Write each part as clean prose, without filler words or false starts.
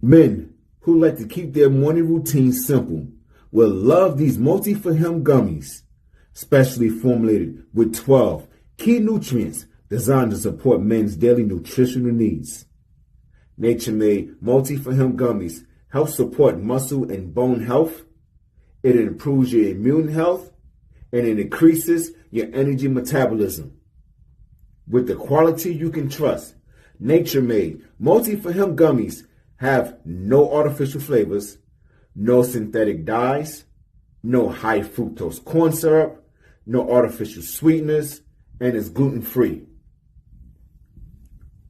Men who like to keep their morning routine simple will love these Multi for Him gummies, specially formulated with 12 key nutrients designed to support men's daily nutritional needs. Nature-made Multi for Him gummies help support muscle and bone health. It improves your immune health, and it increases your energy metabolism. With the quality you can trust, Nature-made Multi for Him gummies have no artificial flavors, no synthetic dyes, no high fructose corn syrup, no artificial sweeteners, and is gluten-free.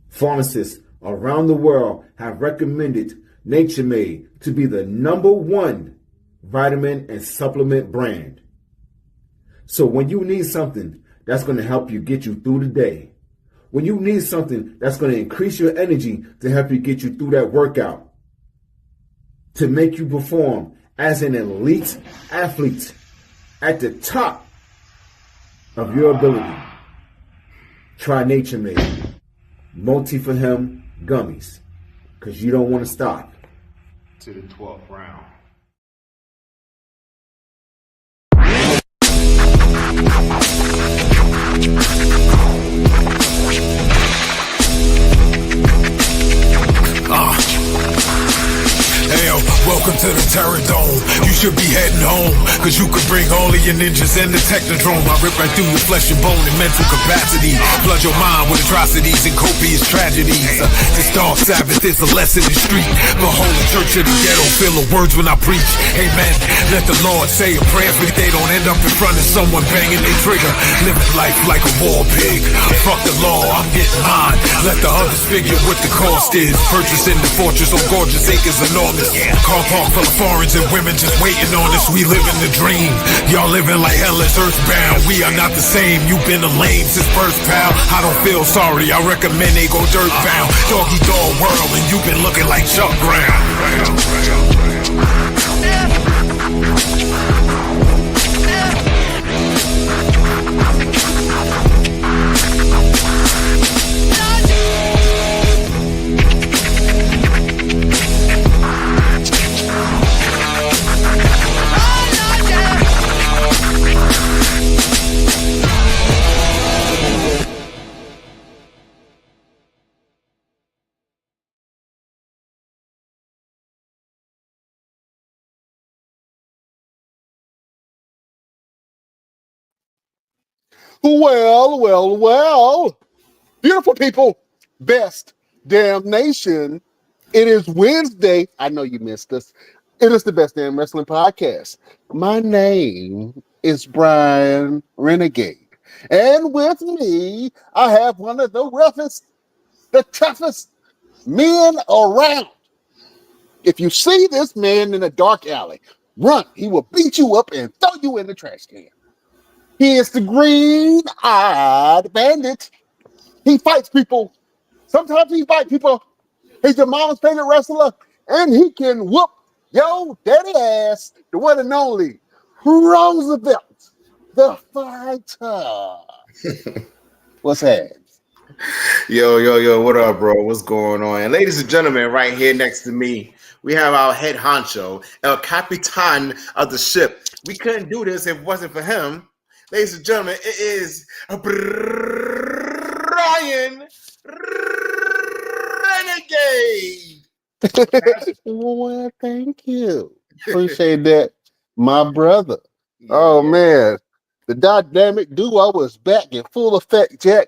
Pharmacists around the world have recommended Nature-made to be the #1 vitamin and supplement brand. So when you need something that's going to help you get you through the day, when you need something that's going to increase your energy to help you get you through that workout, to make you perform as an elite athlete at the top of your ability, try Nature-made Multi for Him gummies, because you don't want to stop to the 12th round. Hey, welcome to the Terror Dome. You should be heading home, cause you could bring all of your ninjas and the Technodrome. I rip right through your flesh and bone and mental capacity. Flood your mind with atrocities and copious tragedies. This dark Sabbath is a lesson in street. Behold the church of the ghetto, feel the words when I preach. Amen. Let the Lord say a prayer for they don't end up in front of someone banging their trigger. Living life like a war pig. Fuck the law, I'm getting mine. Let the others figure what the cost is. Purchasing the fortress on gorgeous acres enormous. Car park full of foreigners and women just waiting on us. We living the dream. Y'all living like hell is earthbound. We are not the same. You've been a lame since birth, pal. I don't feel sorry. I recommend they go dirt bound. Doggy dog world, and you've been looking like Chuck Brown. Well, beautiful people, best damn nation. It is Wednesday. I know you missed us. It is the Best Damn Wrestling Podcast. My name is Brian Renegade. And with me, I have one of the roughest, the toughest men around. If you see this man in a dark alley, run. He will beat you up and throw you in the trash can. He is the green-eyed bandit. He fights people. Sometimes he fights people. He's your mama's favorite wrestler, and he can whoop yo daddy ass, the one and only Roosevelt, the fighter. What's that? Yo, what up, bro? What's going on? And ladies and gentlemen, right here next to me, we have our head honcho, El Capitan of the ship. We couldn't do this if it wasn't for him. Ladies and gentlemen, it is Brian Renegade. Well, thank you. Appreciate that, my brother. Oh, man. The dynamic duo was back in full effect, Jack.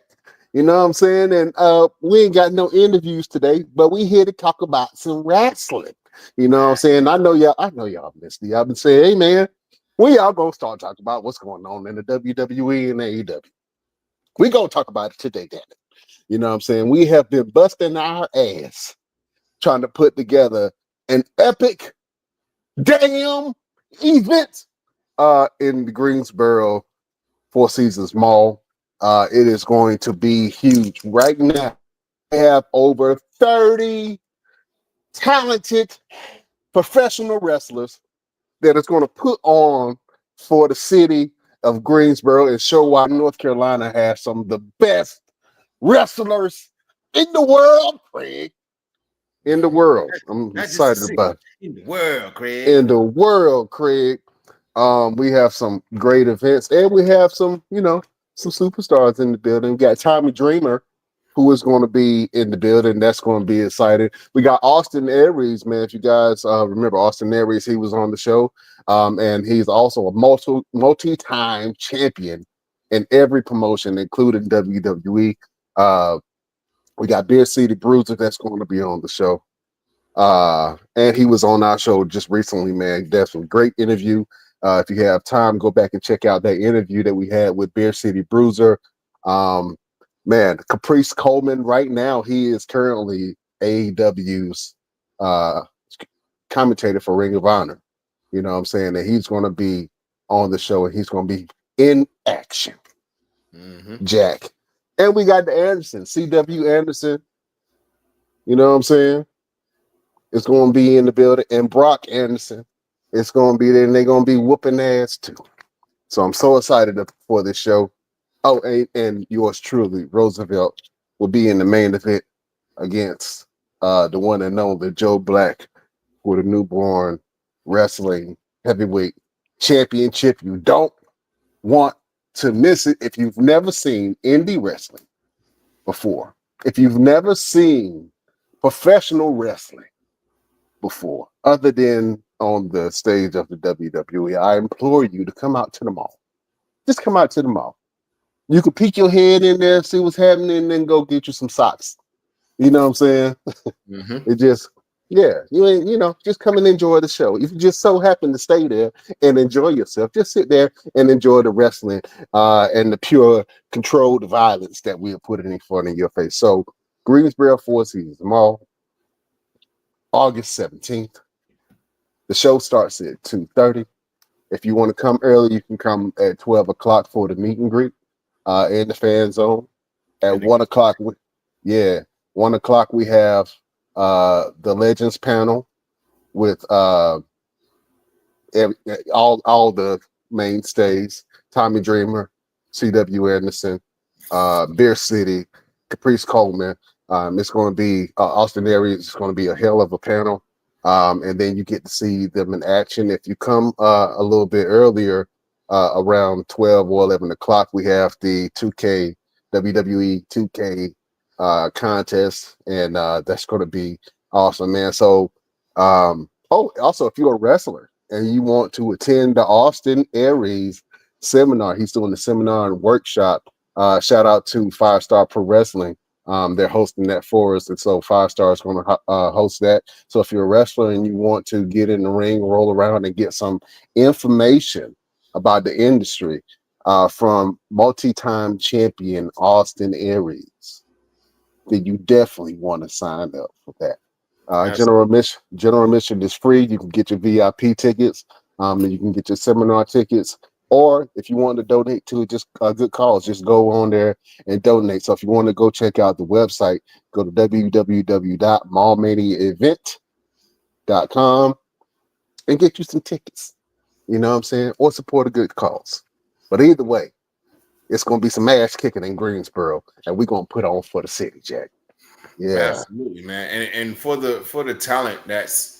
You know what I'm saying? And we ain't got no interviews today, but we here to talk about some wrestling. You know what I'm saying? I know y'all missed it. Y'all been saying, hey, man, we all gonna start talking about what's going on in the WWE and AEW. We gonna talk about it today, damn it. You know what I'm saying? We have been busting our ass trying to put together an epic damn event in the Greensboro Four Seasons Mall. It is going to be huge. Right now, we have over 30 talented professional wrestlers that is going to put on for the city of Greensboro and show why North Carolina has some of the best wrestlers in the world, Craig. In the world. I'm Not just the excited city, about it. in the world, Craig. In the world, Craig. We have some great events, and we have some, some superstars in the building. We got Tommy Dreamer, who is going to be in the building. That's going to be exciting. We got Austin Aries, man. If you guys remember Austin Aries, he was on the show, and he's also a multi-time champion in every promotion, including WWE. We got Beer City Bruiser that's going to be on the show. And he was on our show just recently, man. Definitely great interview. If you have time, go back and check out that interview that we had with Beer City Bruiser. Man, Caprice Coleman, right now, he is currently AEW's commentator for Ring of Honor. You know what I'm saying? That he's going to be on the show and he's going to be in action. Jack. And we got the Anderson, CW Anderson. You know what I'm saying? It's going to be in the building. And Brock Anderson is going to be there, and they're going to be whooping ass too. So I'm so excited for this show. Oh, and yours truly, Roosevelt, will be in the main event against the one and only Joe Black for the newborn wrestling heavyweight championship. You don't want to miss it if you've never seen indie wrestling before. If you've never seen professional wrestling before, other than on the stage of the WWE, I implore you to come out to the mall. Just come out to the mall. You can peek your head in there, see what's happening, and then go get you some socks. You know what I'm saying? It just, just come and enjoy the show. If you just so happen to stay there and enjoy yourself, just sit there and enjoy the wrestling and the pure controlled violence that we are putting in front of your face. So, Greensboro Four Seasons Mall, August 17th. The show starts at 2:30. If you want to come early, you can come at 12 o'clock for the meet and greet in the fan zone. At 1 o'clock, 1 o'clock we have the Legends panel with all the mainstays: Tommy Dreamer, C.W. Anderson, Beer City, Caprice Coleman. It's going to be Austin Aries. It's going to be a hell of a panel. And then you get to see them in action. If you come a little bit earlier, around 12 or 11 o'clock, we have the 2K WWE 2K contest, and that's going to be awesome, man. So, also, if you're a wrestler and you want to attend the Austin Aries seminar, he's doing the seminar and workshop. Shout out to 5 Star Pro Wrestling. They're hosting that for us, and so 5 Star is going to host that. So if you're a wrestler and you want to get in the ring, roll around, and get some information about the industry from multi-time champion Austin Aries, then you definitely want to sign up for that. General admission is free. You can get your VIP tickets, and you can get your seminar tickets. Or if you want to donate to just a good cause, just go on there and donate. So if you want to go check out the website, go to www.mallmaniaevent.com and get you some tickets. You know what I'm saying? Or support a good cause. But either way, it's going to be some ass kicking in Greensboro, and we're going to put on for the city, Jack. Yeah, Absolutely, man. And for the talent that's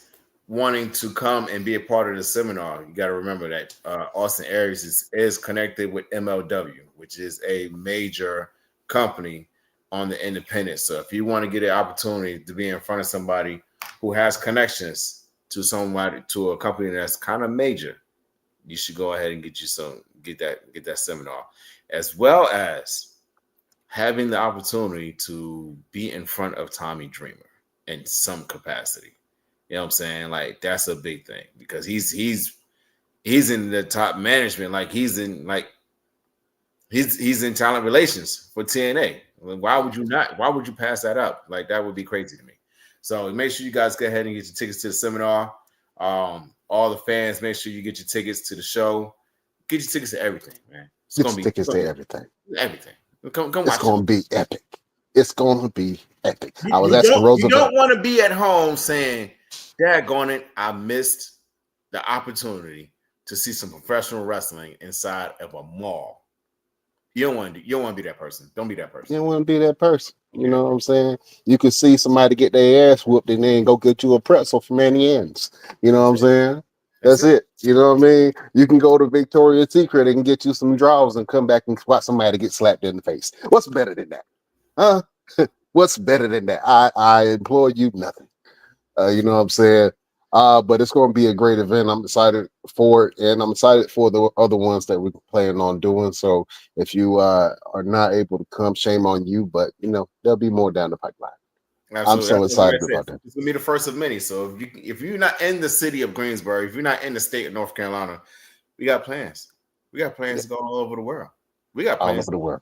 wanting to come and be a part of the seminar, you got to remember that Austin Aries is connected with MLW, which is a major company on the independent. So if you want to get an opportunity to be in front of somebody who has connections to a company that's kind of major, you should go ahead and get that seminar, as well as having the opportunity to be in front of Tommy Dreamer in some capacity. You know what I'm saying? Like, that's a big thing because he's in the top management. Like, he's in talent relations for TNA. Why would you pass that up? Like, that would be crazy to me. So make sure you guys go ahead and get your tickets to the seminar. All the fans, make sure you get your tickets to the show. Get your tickets to everything, man. tickets to everything. Everything. Come watch. It's going to be epic. It's going to be epic. I was You asking Roosevelt. don't want to be at home saying, daggone it, I missed the opportunity to see some professional wrestling inside of a mall. You don't want to be that person. Don't be that person. You don't want to be that person. You know what I'm saying? You can see somebody get their ass whooped and then go get you a pretzel from Annie Ann's. You know what I'm saying? That's That's it. it. You know what I mean? You can go to Victoria's Secret and get you some drawers and come back and watch somebody get slapped in the face. What's better than that? Huh? What's better than that? I implore you nothing. You know what I'm saying? But it's going to be a great event. I'm excited for it, and I'm excited for the other ones that we're planning on doing. So if you are not able to come, shame on you. But you know there'll be more down the pipeline. I'm Absolutely. so That's like I excited said. about that. It's gonna be the first of many. So if you're not in the city of Greensboro, if you're not in the state of North Carolina, we got plans. We got plans Yeah, to go all over the world. We got all plans over to the world.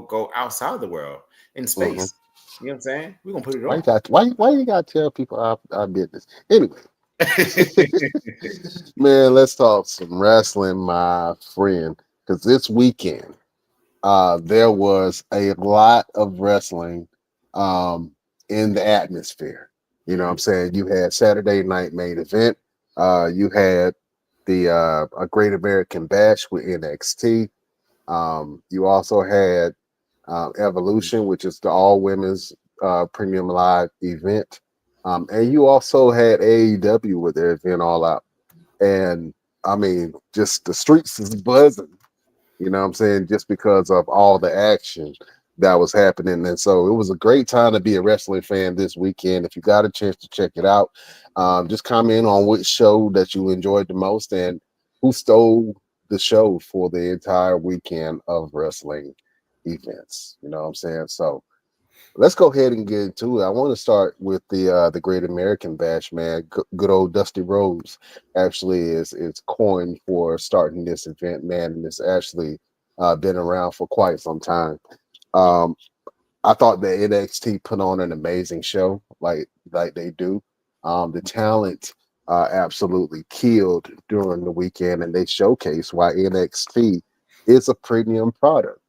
go outside the world in Hmm. space. You know what I'm saying? We're gonna put it Why you on. got why you got to tell people our business anyway? Man, let's talk some wrestling, my friend, because this weekend there was a lot of wrestling um, in the atmosphere. You know what I'm saying? You had Saturday night main event. You had the a Great American Bash with NXT. You also had Evolution, which is the all women's premium live event. And you also had AEW with their event All Out. And I mean, just the streets is buzzing, you know what I'm saying, just because of all the action that was happening. And so it was a great time to be a wrestling fan this weekend. If you got a chance to check it out, just comment on which show that you enjoyed the most and who stole the show for the entire weekend of wrestling events. You know what I'm saying? So let's go ahead and get into it. I want to start with the Great American Bash, man. Good old Dusty Rhodes actually is coined for starting this event, man, and it's actually been around for quite some time. Um, I thought that NXT put on an amazing show, like they do. The talent absolutely killed during the weekend, and they showcased why NXT is a premium product.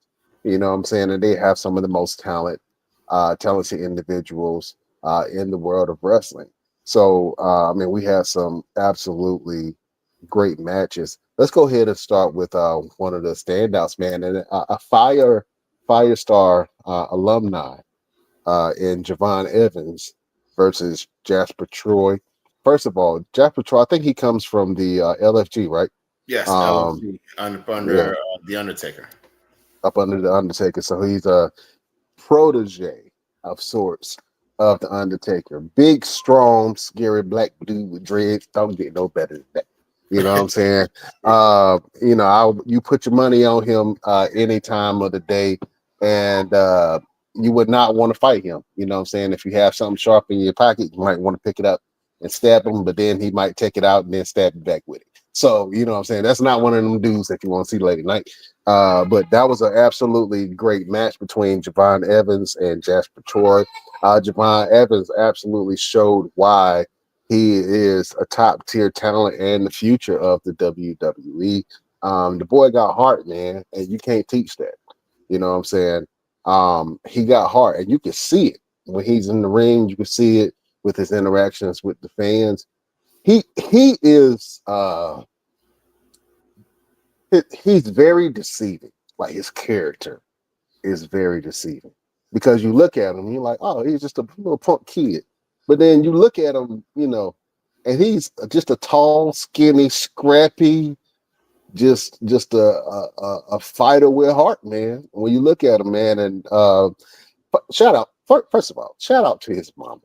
You know what I'm saying? And they have some of the most talented individuals in the world of wrestling. So, I mean, we have some absolutely great matches. Let's go ahead and start with one of the standouts, man, and a Firestar alumni in Javon Evans versus Jasper Troy. First of all, Jasper Troy, I think he comes from the LFG, right? Yes, Um, LLC yeah, under the Undertaker. up under the Undertaker. So he's a protege of sorts of the Undertaker. Big, strong, scary black dude with dreads. Don't get no better than that. You know what I'm saying? You put your money on him any time of the day, and you would not want to fight him. You know what I'm saying? If you have something sharp in your pocket, you might want to pick it up and stab him, but then he might take it out and then stab you back with it. So, you know what I'm saying? That's not one of them dudes that you want to see late at night. But that was an absolutely great match between Javon Evans and Jasper Troy. Javon Evans absolutely showed why he is a top tier talent and the future of the WWE. The boy got heart, man, and you can't teach that. You know what I'm saying? He got heart, and you can see it when he's in the ring. You can see it with his interactions with the fans. He is he's very deceiving. Like his character is very deceiving because you look at him, you're like, oh, he's just a little punk kid. But then you look at him, and he's just a tall, skinny, scrappy, just a fighter with heart, man. When you look at him, man, and shout out first of all, shout out to his mama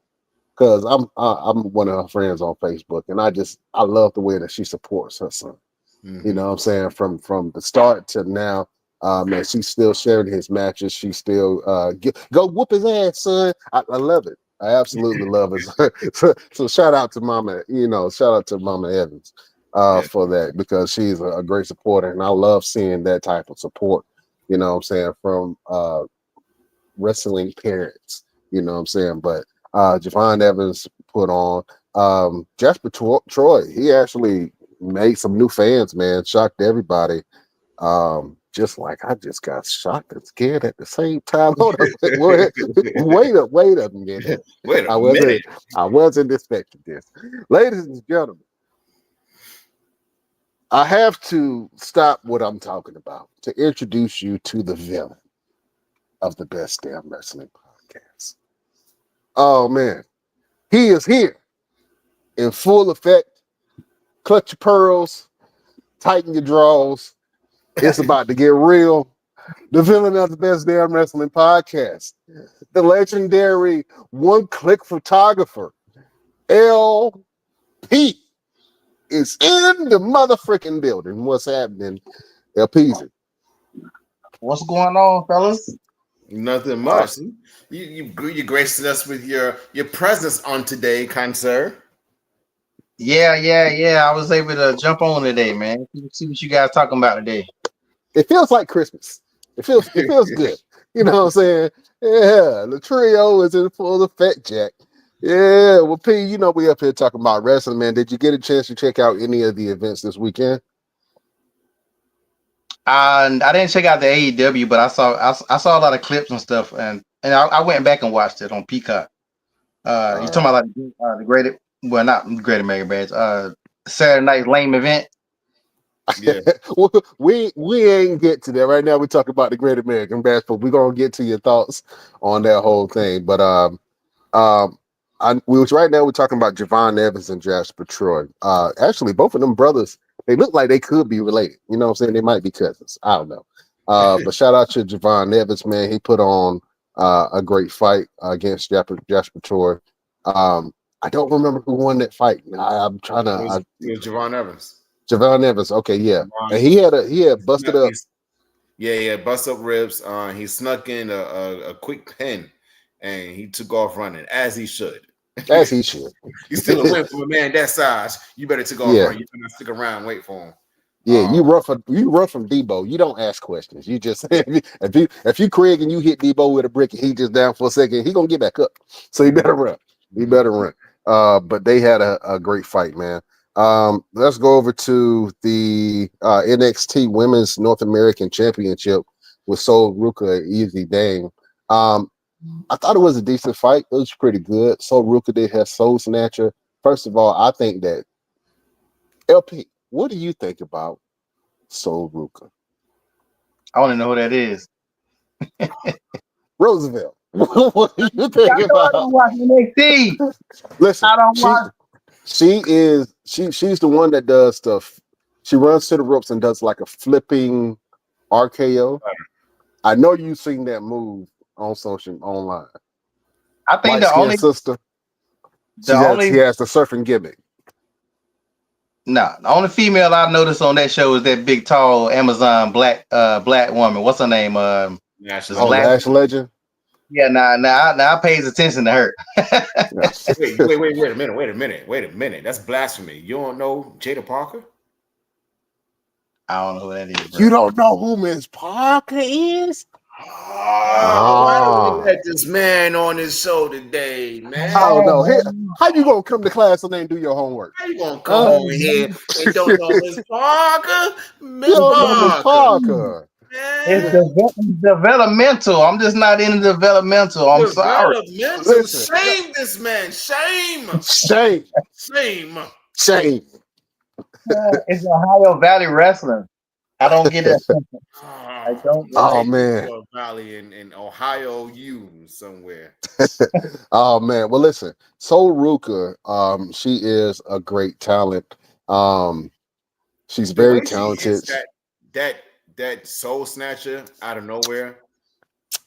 because I'm one of her friends on Facebook, and I love the way that she supports her son. You know what I'm saying? From the start to now, man, she's still sharing his matches. She still go whoop his ass, son. I love it. I absolutely love it. So shout out to Mama, shout out to Mama Evans Yeah. for that because she's a great supporter, and I love seeing that type of support. You know what I'm saying from wrestling parents. You know what I'm saying? But Javon Evans put on Jasper Troy. He actually made some new fans, man. Shocked everybody. Just like I just got shocked and scared at the same time. Hold up, wait a minute. Wait a I minute. wasn't expecting this. Ladies and gentlemen, I have to stop what I'm talking about to introduce you to the villain of the best damn wrestling podcast. Oh man, he is here in full effect. Clutch your pearls, tighten your drawers. It's about to get real. The villain of the best damn wrestling podcast, the legendary one-click photographer, LP, is in the motherfucking building. What's happening, LP? What's going on, fellas? Nothing much. You graced us with your presence on today, kind sir. Yeah. I was able to jump on today, man. See what you guys talking about today. It feels like Christmas. It feels good. You know what I'm saying? Yeah, the trio is in full effect, Jack. Yeah, well, P, you know we up here talking about wrestling, man. Did you get a chance to check out any of the events this weekend? And I didn't check out the AEW, but I saw a lot of clips and stuff, and I went back and watched it on Peacock. You talking about like the great, well, not Great American Bash, Saturday Night Lame event? Yeah. we ain't get to that right now. We're talking about the Great American Bash, but we're gonna get to your thoughts on that whole thing. But right now we're talking about Javon Evans and Jasper Troy. Actually, both of them brothers, they look like they could be related. You know what I'm saying? They might be cousins. I don't know. But shout out to Javon Evans, man. He put on a great fight against Jasper Troy. I don't remember who won that fight. I'm trying to. It was Javon Evans. Javon Evans, okay, yeah, and he had busted up. Yeah, bust up ribs. He snuck in a quick pin, and he took off running as he should. As he should. You still a win from a man that size. You better take off running. You better not stick around, wait for him. Yeah, you run from Debo. You don't ask questions. You just if you Craig and you hit Debo with a brick and he just down for a second, he gonna get back up. So he better run. But they had a great fight, man. Let's go over to the NXT Women's North American Championship with Sol Ruka and Easy Dang. I thought it was a decent fight. It was pretty good. Sol Ruka did have Soul Snatcher. First of all, I think that LP, what do you think about Sol Ruka? I want to know who that is. Roosevelt. What do you think about? I don't watch NXT. Listen, I don't watch. She's the one that does stuff. She runs to the ropes and does like a flipping RKO. I know you've seen that move on social online. I think the only sister. She has the surfing gimmick. No, the only female I noticed on that show is that big, tall Amazon black woman. What's her name? Lash Legend. Yeah, now I pays attention to her. Wait a minute. That's blasphemy. You don't know Jada Parker? I don't know who that is. Bro. You don't know who Miss Parker is? Why do we let this man on his show today, man? I don't know. How you gonna come to class and ain't do your homework? How you gonna come over here and don't know Miss Parker? Miss Parker. It's developmental. I'm just not in the developmental. I'm sorry. Listen. Shame this man. Shame. It's Ohio Valley Wrestling. I don't get that. I don't. Oh man. Valley in Ohio, somewhere. Oh man. Well, listen. Sol Ruka, she is a great talent. She's very talented. That soul snatcher out of nowhere.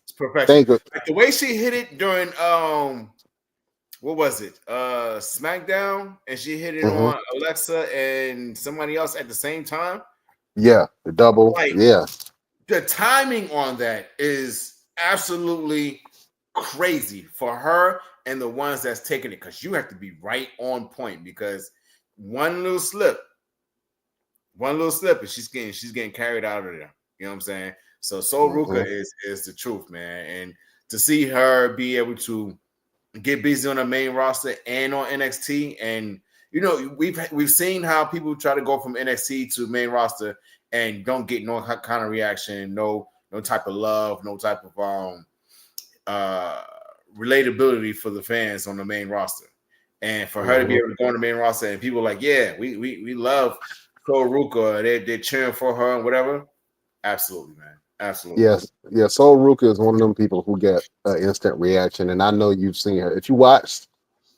It's professional. Like the way she hit it during what was it? SmackDown, and she hit it on Alexa and somebody else at the same time. Yeah, the double. The timing on that is absolutely crazy for her and the ones that's taking it, because you have to be right on point, because one little slip and she's getting carried out of there. You know what I'm saying? So Sol Ruka is the truth, man. And to see her be able to get busy on the main roster and on NXT, and you know, we've seen how people try to go from NXT to main roster and don't get no kind of reaction, no type of love, no type of relatability for the fans on the main roster. And for her to be able to go on the main roster and people are like, yeah, we love Sol Ruka, they're cheering for her and whatever. Absolutely, man. Absolutely. Yes, yeah. Soul Ruka is one of them people who get instant reaction, and I know you've seen her. If you watched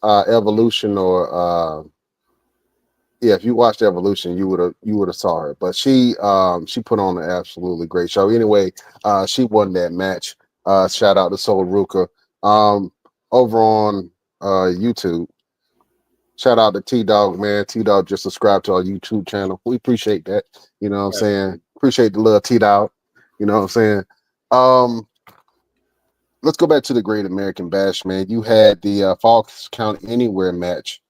Evolution or yeah, if you watched Evolution, you would have saw her. But she put on an absolutely great show. Anyway, she won that match. Shout out to Soul Ruka. Over on YouTube. Shout out to T Dog, man. T Dog just subscribed to our YouTube channel. We appreciate that. You know what I'm saying? Appreciate the little T Dog. You know what I'm saying? Um, let's go back to the Great American Bash, man. You had the Falls Count Anywhere match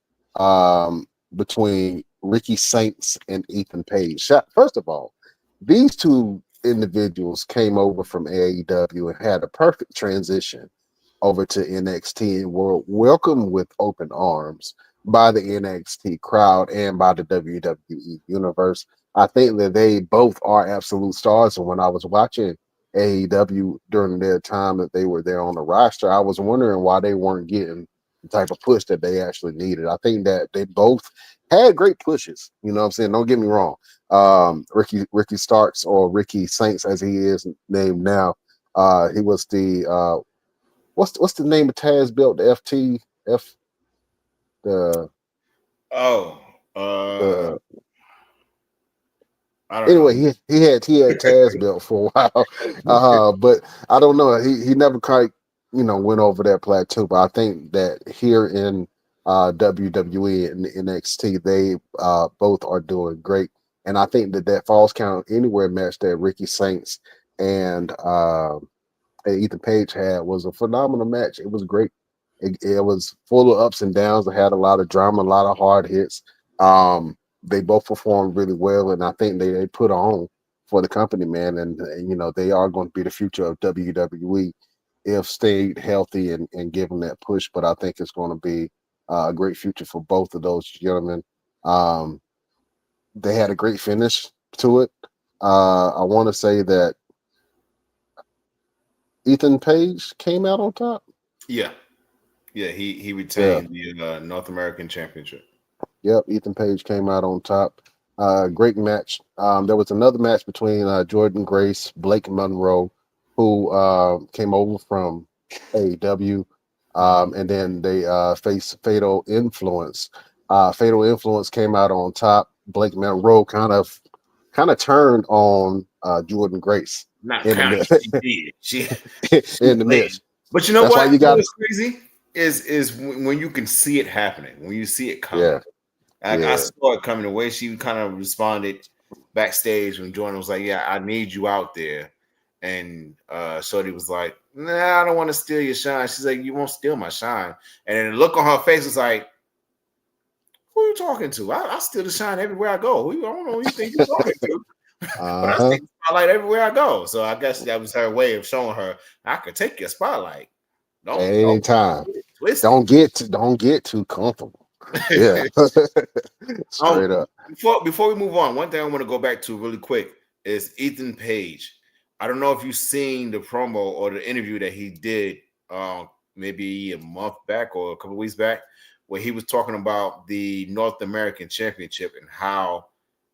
between Ricky Saints and Ethan Page. First of all, these two individuals came over from AEW and had a perfect transition over to NXT and were welcomed with open arms by the NXT crowd and by the WWE universe. I think that they both are absolute stars. And when I was watching AEW during their time that they were there on the roster, I was wondering why they weren't getting the type of push that they actually needed. I think that they both had great pushes. You know what I'm saying? Don't get me wrong. Ricky Starks, or Ricky Saints as he is named now, he was the what's the name of Taz belt? The FTF, the Oh, the I don't anyway, know. he had Taz belt for a while, but I don't know. He never quite went over that plateau. But I think that here in WWE and NXT, they both are doing great, and I think that Falls Count Anywhere match that Ricky Saints and Ethan Page had was a phenomenal match. It was great. It was full of ups and downs. It had a lot of drama, a lot of hard hits. They both performed really well, and I think they put on for the company, man. And they are going to be the future of WWE if stayed healthy and given that push. But I think it's going to be a great future for both of those gentlemen. Um, they had a great finish to it. I want to say that Ethan Page came out on top. Yeah, he Yeah. retained the North American Championship. Yep, Ethan Page came out on top. Great match. There was another match between Jordan Grace, Blake Monroe, who came over from AEW, and then they faced Fatal Influence. Fatal Influence came out on top. Blake Monroe kind of turned on Jordan Grace Not in the kind of, mid she did. She in the played. midst. But you know That's why what? you got What's crazy is when you can see it happening, when you see it coming. yeah, I yeah. saw it coming. The way she kind of responded backstage when Jordan was like, "Yeah, I need you out there," and Shorty was like, "Nah, I don't want to steal your shine." She's like, "You won't steal my shine," and then the look on her face was like, "Who are you talking to? I steal the shine everywhere I go. I don't know who you think you're talking to." But I Uh-huh. take the spotlight everywhere I go. So I guess that was her way of showing her I could take your spotlight. Don't Anytime. twist Don't get too comfortable. Yeah. it. Straight up. Before we move on, one thing I want to go back to really quick is Ethan Page. I don't know if you've seen the promo or the interview that he did maybe a month back or a couple of weeks back, where he was talking about the North American Championship and how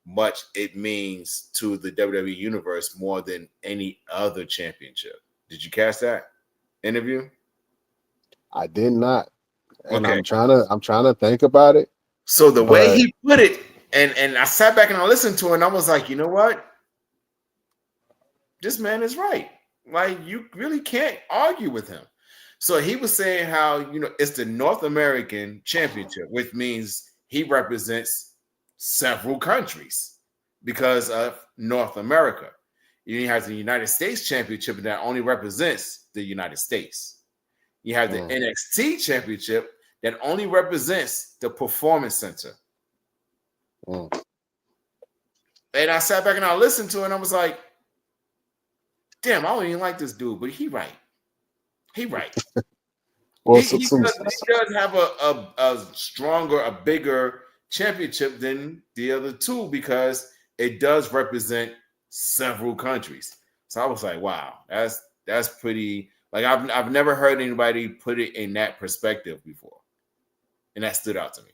much it means to the WWE universe more than any other championship. Did you catch that interview? I did not. And Okay. I'm trying to think about it. So the way But he put it, and I sat back and I listened to it, and I was like, you know what? This man is right. Like, you really can't argue with him. So he was saying how, it's the North American Championship, which means he represents several countries because of North America. You have the United States Championship that only represents the United States. You have the NXT Championship that only represents the Performance Center. And I sat back and I listened to it and I was like, damn, I don't even like this dude, but he right. He right. well, He does have a stronger, a bigger championship than the other two because it does represent several countries. So I was like, wow, that's pretty. Like I've never heard anybody put it in that perspective before, and that stood out to me.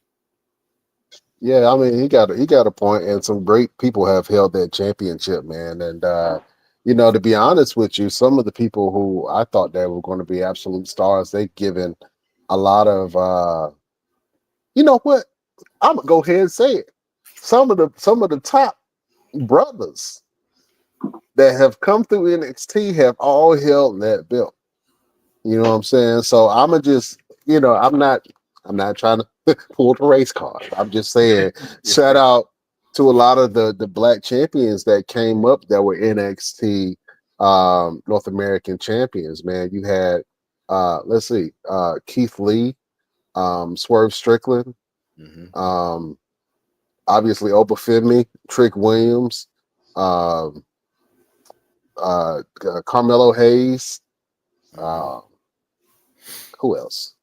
yeah, I mean he got a point, and some great people have held that championship, man. And you know, to be honest with you, some of the people who I thought they were going to be absolute stars, they've given a lot of you know what? I'm gonna go ahead and say it. Some of the top brothers that have come through NXT have all held that belt. You know what I'm saying? So I'ma just, you know, I'm not trying to pull the race card. I'm just saying, shout out to a lot of the black champions that came up that were NXT North American champions, man. You had let's see, Keith Lee, Swerve Strickland, Mhm. um, obviously Obafemi, Trick Williams, um, Carmelo Hayes, Mhm. uh, who else?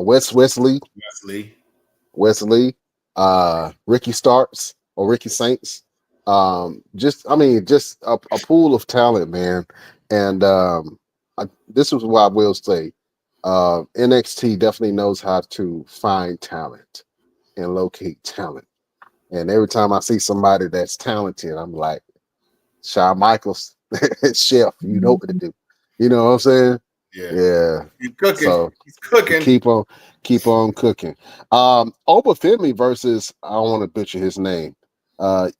Wesley, Wesley. Wesley, Ricky Starks or Ricky Saints. Just I mean, just a pool of talent, man. And this is what I will say. NXT definitely knows how to find talent and locate talent. And every time I see somebody that's talented, I'm like, Shawn Michaels, Chef, you know what to do. You know what I'm saying? Yeah. Yeah. He's cooking. So He's cooking. keep on cooking. Obafemi versus I don't want to butcher his name. Uh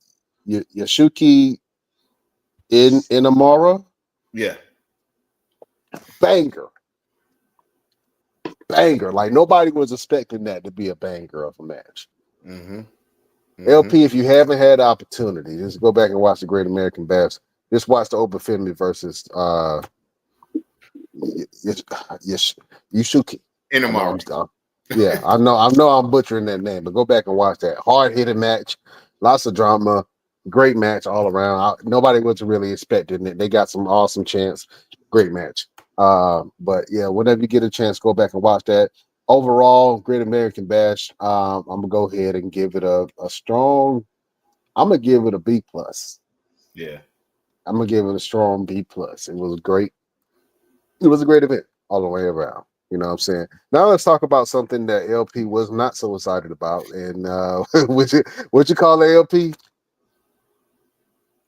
Yashuki in Inamura. Yeah. Banger. Banger. Like nobody was expecting that to be a banger of a match. Mm-hmm. Mm-hmm. LP, if you haven't had the opportunity, just go back and watch the Great American Bash. Just watch the Obafemi versus Yashuki. In I know tomorrow. yeah, I know I'm butchering that name, but go back and watch that. Hard hitting match, lots of drama, great match all around. Nobody was really expecting it. They got some awesome chants, great match. But yeah, whenever you get a chance, go back and watch that. Overall, Great American Bash. I'm gonna go ahead and give it a strong. I'm gonna give it a B plus. Yeah. I'm gonna give it a strong B plus. It was great. It was a great event all the way around. You know what I'm saying? Now let's talk about something that LP was not so excited about. And what you call the LP?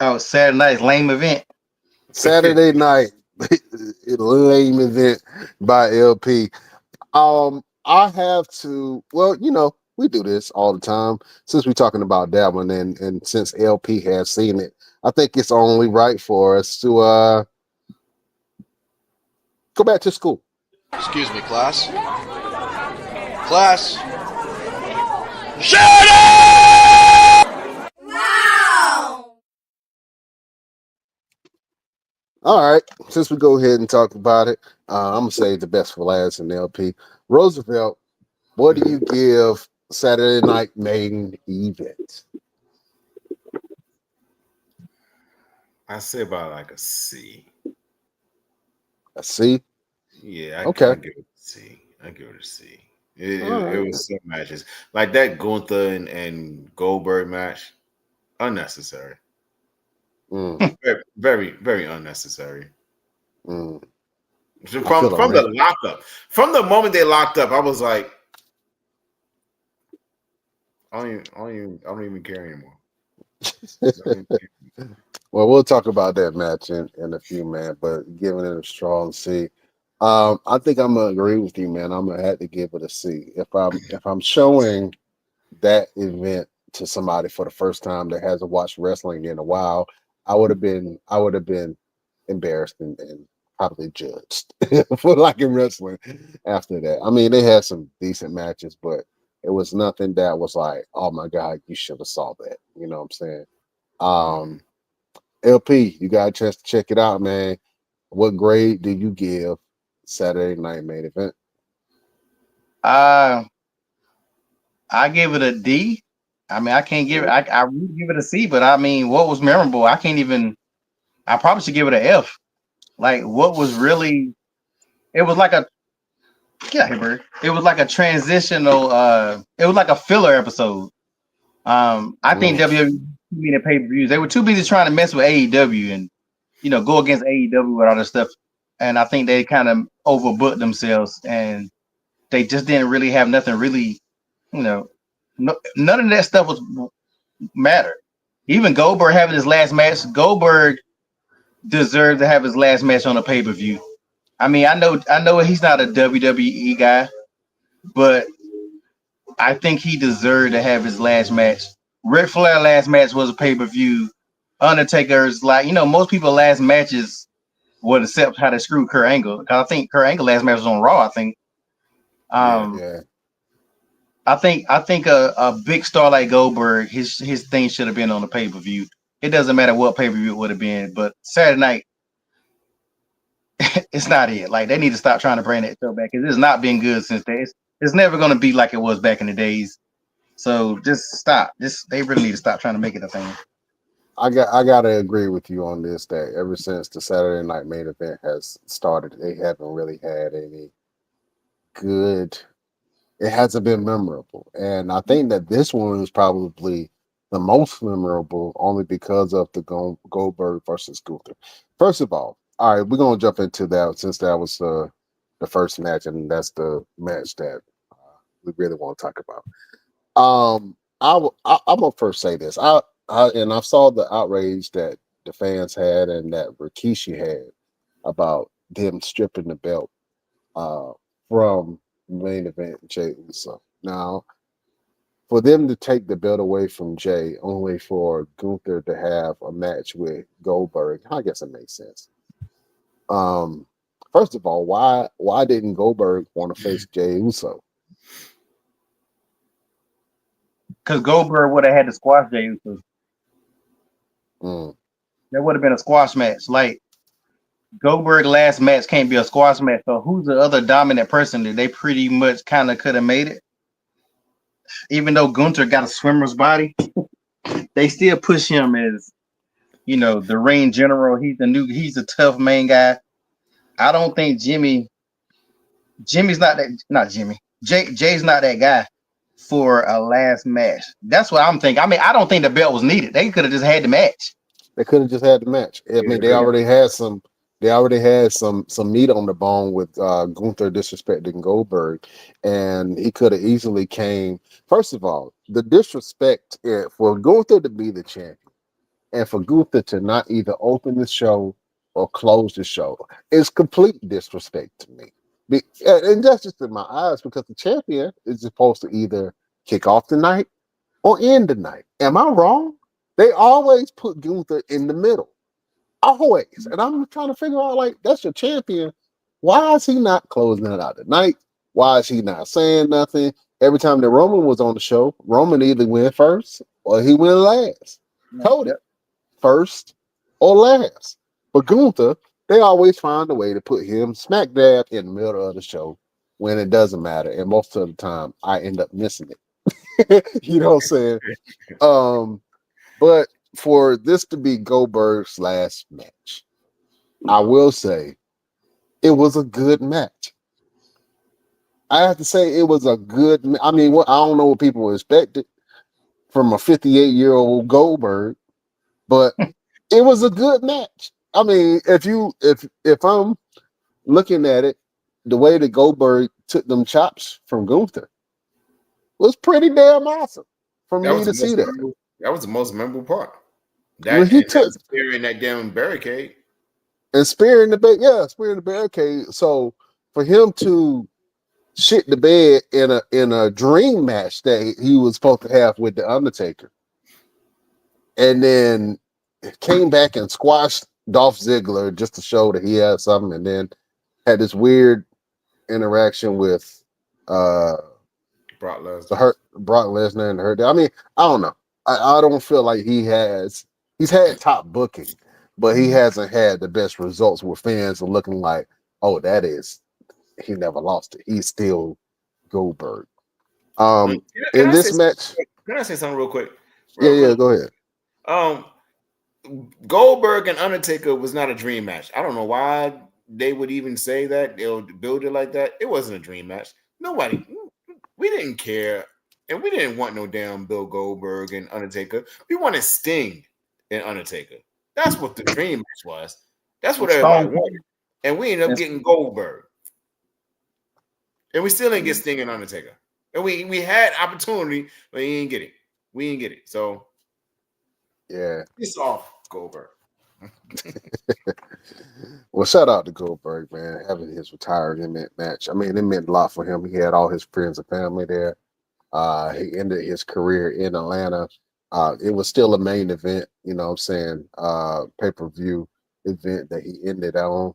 Oh, Saturday night's lame event. Saturday night lame event by LP. I have to, well, you know, we do this all the time since we're talking about that one, and since LP has seen it, I think it's only right for us to go back to school. Excuse me, class. Class. All right, since we go ahead and talk about it, I'm gonna say the best for last in LP. Roosevelt, what do you give Saturday Night Main Event? I say about like a C. A C. Yeah, Okay. I give it a C. I give it a C. It, All it, it right. was some matches like that Gunther and Goldberg match, unnecessary. Mm, Very, very, very unnecessary. mm. I From feel a from link. the lockup, from the moment they locked up, I was like, I don't even care anymore. I don't even care. Well, we'll talk about that match in a few, man. But giving it a strong C. I think I'm gonna agree with you, man. I'm gonna have to give it a C. If I'm showing that event to somebody for the first time that hasn't watched wrestling in a while, I would have been embarrassed and probably judged for liking wrestling after that. I mean, they had some decent matches, but it was nothing that was like, oh my god, you should have saw that. You know what I'm saying? Mhm. Um, LP, you got a chance to check it out, man. What grade do you give Saturday Night Main Event? Uh, I give it a D. I mean, I can't give it. I would give it a C, but I mean, what was memorable? I can't even. I probably should give it an F. Like, what was really? It was like a. Get out here, bird. It was like a transitional. It was like a filler episode. I think Mm, WWE too many pay per views. They were too busy trying to mess with AEW and go against AEW with all this stuff. And I think they kind of overbooked themselves, and they just didn't really have nothing really. None of that stuff was matter. Even Goldberg having his last match, Goldberg deserved to have his last match on a pay-per-view. I mean, I know he's not a WWE guy, but I think he deserved to have his last match. Ric Flair's last match was a pay-per-view. Undertaker's most people last matches would accept how they screwed Kurt Angle. Because I think Kurt Angle last match was on Raw, I think. Yeah. I think a big star like Goldberg, his thing should have been on the pay-per-view. It doesn't matter what pay-per-view it would have been, but Saturday night, it's not it. Like, they need to stop trying to bring that show back because it's not been good since then. It's never going to be like it was back in the days. So just stop. They really need to stop trying to make it a thing. I gotta agree with you on this. That ever since the Saturday Night Main Event has started, they haven't really had any good. It hasn't been memorable, and I think that this one is probably the most memorable, only because of the Goldberg versus Gunther. First of all right, we're gonna jump into that since that was the first match, and that's the match that we really want to talk about. I'm gonna first say this. I saw the outrage that the fans had and that Rikishi had about them stripping the belt from main event Jay Uso. Now, for them to take the belt away from Jay, only for Gunther to have a match with Goldberg, I guess it makes sense. First of all, why didn't Goldberg want to face Jay Uso? Because Goldberg would have had to squash Jey Uso. That would have been a squash match. Like, Goldberg last match can't be a squash match. So who's the other dominant person that they pretty much kind of could have made it? Even though Gunther got a swimmer's body, they still push him as, the ring general. He's a tough main guy. I don't think Jay's not that guy for a last match. That's what I'm thinking. I mean, I don't think the belt was needed. They could have just had the match. They could have just had the match. I mean, they already had some meat on the bone with Gunther disrespecting Goldberg, and he could have easily came. First of all, the disrespect for Gunther to be the champion, and for Gunther to not either open the show or close the show is complete disrespect to me. And that's just in my eyes, because the champion is supposed to either kick off the night or end the night. Am I wrong? They always put Gunther in the middle. Always. And I'm trying to figure out, like, that's your champion. Why is he not closing it out tonight? Why is he not saying nothing? Every time that Roman was on the show, Roman either went first or he went last. Cody, first or last. But Gunther, they always find a way to put him smack dab in the middle of the show when it doesn't matter. And most of the time, I end up missing it. You know what I'm saying? But for this to be Goldberg's last match, I will say it was a good match. I have to say it was a good. I mean, I don't know what people expected from a 58-year-old Goldberg, but it was a good match. I mean, if I'm looking at it, the way that Goldberg took them chops from Gunther was pretty damn awesome for me to see that. That was the most memorable part. When he took spearing that damn barricade. And spearing the barricade. So for him to shit the bed in a dream match that he was supposed to have with the Undertaker, and then came back and squashed Dolph Ziggler just to show that he had something, and then had this weird interaction with Brock Lesnar and Hurt. I mean, I don't know. I don't feel like he's had top booking, but he hasn't had the best results with fans looking like, oh, he never lost it. He's still Goldberg. In this match, can I say something real quick? Yeah, go ahead. Goldberg and Undertaker was not a dream match. I don't know why they would even say that. They'll build it like that. It wasn't a dream match. We didn't care. And we didn't want no damn Bill Goldberg and Undertaker. We wanted Sting and Undertaker. That's what the dream match was. That's what everybody wanted. And we ended up getting Goldberg. And we still didn't get Sting and Undertaker. And we had opportunity, but we didn't get it. So yeah, it's off Goldberg. Well, shout out to Goldberg, man, having his retirement match. I mean, it meant a lot for him. He had all his friends and family there. He ended his career in Atlanta. It was still a main event, you know what I'm saying, pay-per-view event that he ended on.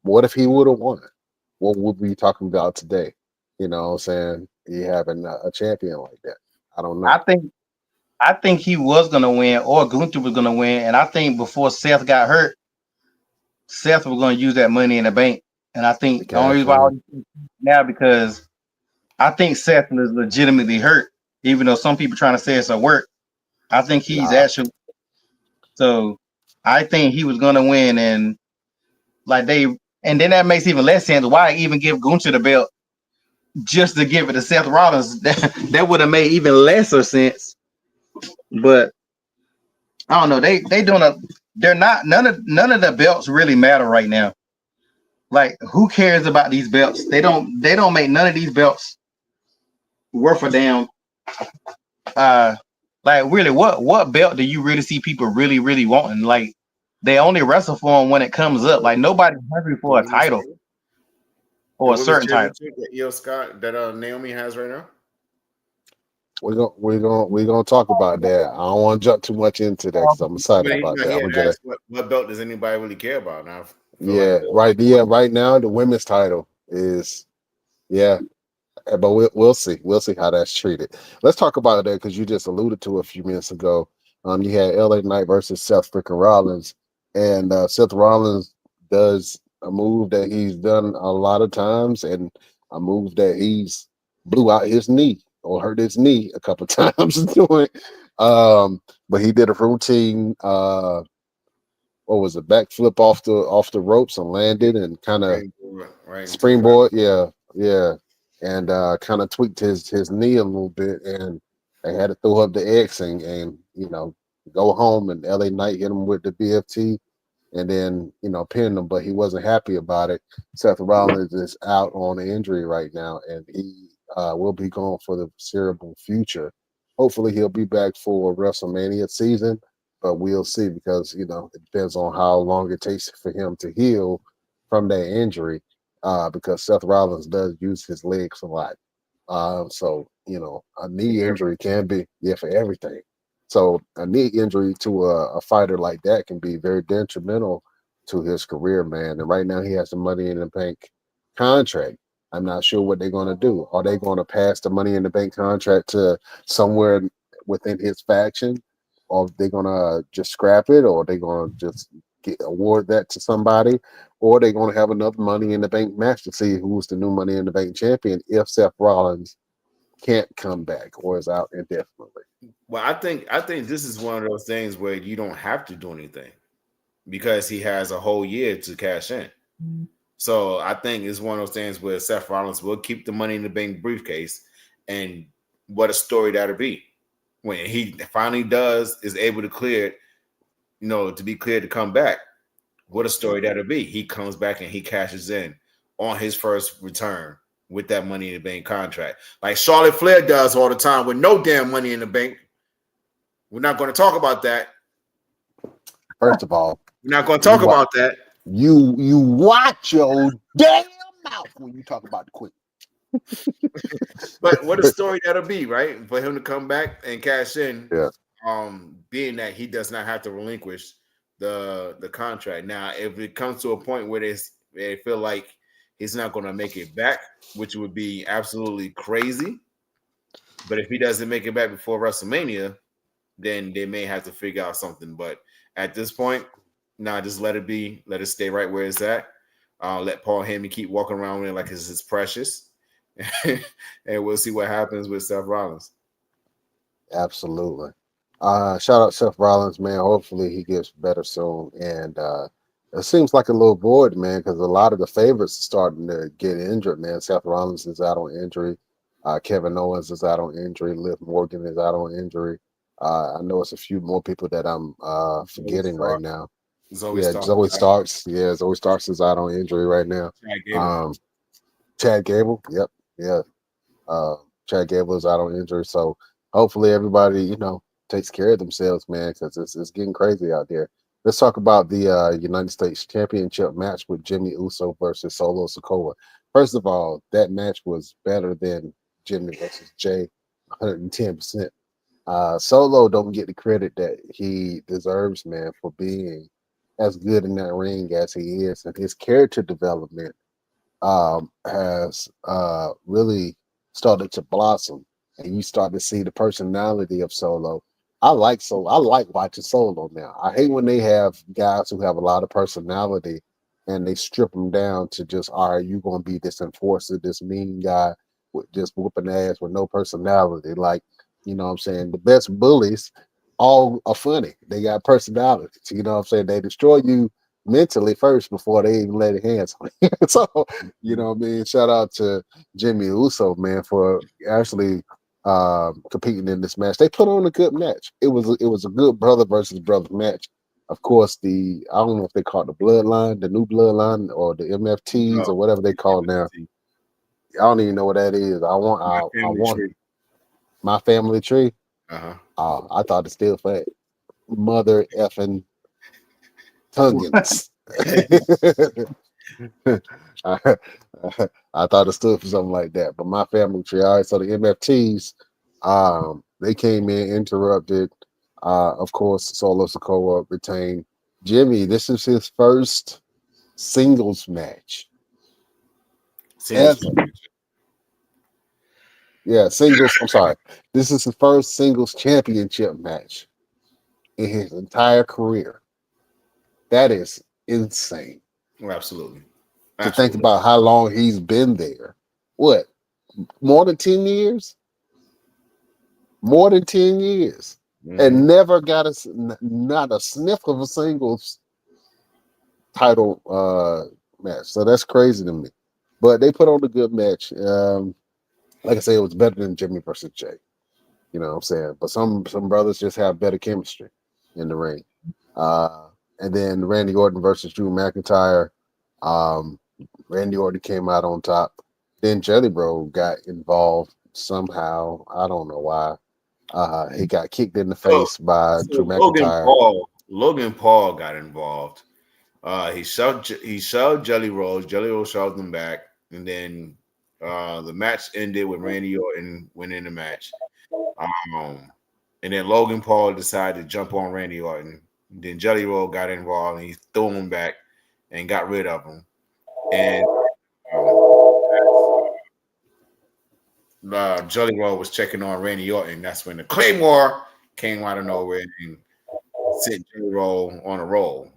What if he would have won? What would we be talking about today? You know what I'm saying? He having a champion like that. I don't know. I think he was gonna win, or Gunther was gonna win, and I think before Seth got hurt, Seth was gonna use that money in the bank. And I The think the only cash reason why in. now because I think Seth is legitimately hurt, even though some people trying to say it's a work. I think he's Nah. actually so. I think he was gonna win, and like and then that makes even less sense. Why even give Gunther the belt just to give it to Seth Rollins? That would have made even lesser sense. But I don't know. They doing a. They're not none of the belts really matter right now. Like who cares about these belts? They don't make none of these belts worth a damn. Uh, like really, what belt do you really see people really wanting? Like they only wrestle for them when it comes up. Like nobody's hungry The for a women's title title, the or a women's certain title. championship that Io Scott that Naomi has right now. We're gonna talk about that. I don't want to jump too much into that because I'm I excited mean, about no, that. he I'm had gonna get it. asked what belt does anybody really care about now? I feel like Yeah, right. Yeah, right now the women's title is yeah, but we'll see. We'll see how that's treated. Let's talk about that because you just alluded to a few minutes ago. You had LA Knight versus Seth freaking Rollins, and Seth Rollins does a move that he's done a lot of times, and a move that he's blew out his knee or hurt his knee a couple times doing. But he did a routine. What was it? Backflip off the ropes and landed and kind of springboard right into the crowd. springboard, yeah, and kind of tweaked his knee a little bit, and they had to throw up the X and go home. And LA Knight hit him with the BFT, and then pinned him, but he wasn't happy about it. Seth Rollins is out on an injury right now, and he will be gone for the foreseeable future. Hopefully, he'll be back for WrestleMania season, but we'll see because it depends on how long it takes for him to heal from that injury. Because Seth Rollins does use his legs a lot. So a knee injury can be for everything. So a knee injury to a fighter like that can be very detrimental to his career, man. And right now he has the Money in the Bank contract. I'm not sure what they're going to do. Are they going to pass the Money in the Bank contract to somewhere within his faction, or are they going to just scrap it, or are they going to just award that to somebody, or are they going to have another Money in the Bank match to see who's the new Money in the Bank champion if Seth Rollins can't come back or is out indefinitely? Well, I think this is one of those things where you don't have to do anything because he has a whole year to cash in. So I think it's one of those things where Seth Rollins will keep the Money in the Bank briefcase, and what a story that'll be when he finally is able to clear it, to be cleared to come back. What a story that'll be. He comes back and he cashes in on his first return with that Money in the Bank contract, like Charlotte Flair does all the time with no damn Money in the Bank. We're not going to talk about that. First of all, We're not going to you talk about that. you watch your damn mouth when you talk about the Queen. But what a story that'll be, right? For him to come back and cash in, Yeah. being that he does not have to relinquish the contract. Now, if it comes to a point where they feel like he's not going to make it back, which would be absolutely crazy. But if he doesn't make it back before WrestleMania, then they may have to figure out something. But at this point, just let it be. Let it stay right where it's at. Let Paul Heyman keep walking around with it like it's precious. And we'll see what happens with Seth Rollins. Absolutely. Shout out Seth Rollins, man. Hopefully he gets better soon. And it seems like a little void, man, because a lot of the favorites are starting to get injured, man. Seth Rollins is out on injury. Kevin Owens is out on injury. Liv Morgan is out on injury. I know it's a few more people that I'm forgetting right now. Zoe Yeah, Stark. Zoe Starks. Yeah, Zoe Starks is out on injury right now. Chad Gable. Yep. Yeah. Chad Gable is out on injury. So hopefully everybody, takes care of themselves, man, because it's getting crazy out there. Let's talk about the United States Championship match with Jimmy Uso versus Solo Sikoa. First of all, that match was better than Jimmy versus Jay, 110%. Solo don't get the credit that he deserves, man, for being as good in that ring as he is, and his character development has really started to blossom, and you start to see the personality of Solo. I like watching Solo now. I hate when they have guys who have a lot of personality and they strip them down to just, all right, you're gonna be this enforcer, this mean guy with just whooping ass with no personality. Like, you know what I'm saying? The best bullies all are funny. They got personalities. You know what I'm saying? They destroy you mentally first before they even lay their hands on you. So, you know what I mean? Shout out to Jimmy Uso, man, for actually competing in this match. They put on a good match. It was a good brother versus brother match. Of course, I don't know if they call it the bloodline, the new bloodline, or the MFTs or No, whatever they call it now. I don't even know what that is. I want tree. my family tree. Uh-huh. I thought it's still fat. Mother effing Tungans. I, I thought it stood for something like that, but my family tree. All right, so the MFTs, they came in, interrupted. Of course, Solo Sikoa retained. Jimmy, this is his first singles match Singles ever. championship. Yeah, singles. I'm sorry. This is his first singles championship match in his entire career. That is insane Oh, absolutely. to think Absolutely. about how long he's been there. What, more than 10 years? More than 10 years. Mm-hmm. And never got not a sniff of a singles title match. So that's crazy to me. But they put on a good match. Like I say, it was better than Jimmy versus Jay. You know what I'm saying? But some brothers just have better chemistry in the ring. And then Randy Orton versus Drew McIntyre. Um, Randy Orton came out on top. Then Jelly Bro got involved somehow. I don't know why. He got kicked in the So, face by so Drew McIntyre. Logan Paul got involved. He shoved Jelly Rolls. Jelly Roll shoved him back, and then the match ended with Randy Orton winning the match. Um, and then Logan Paul decided to jump on Randy Orton. Then Jelly Roll got involved, and he threw him back and got rid of him. And Jelly Roll was checking on Randy Orton. That's when the Claymore came out of nowhere and sent Jelly Roll on a roll.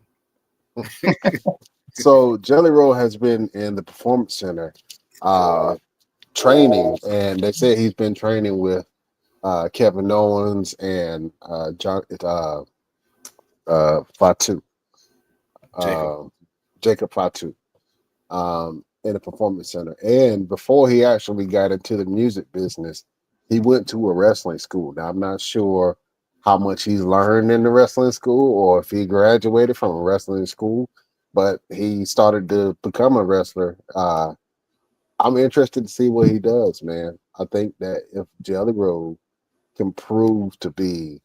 So Jelly Roll has been in the Performance Center training, and they said he's been training with Kevin Owens and Fatu, Jacob. Jacob Fatu, in the Performance Center. And before he actually got into the music business, he went to a wrestling school. Now, I'm not sure how much he's learned in the wrestling school or if he graduated from a wrestling school, but he started to become a wrestler. I'm interested to see what he does, man. I think that if Jelly Roll can prove to be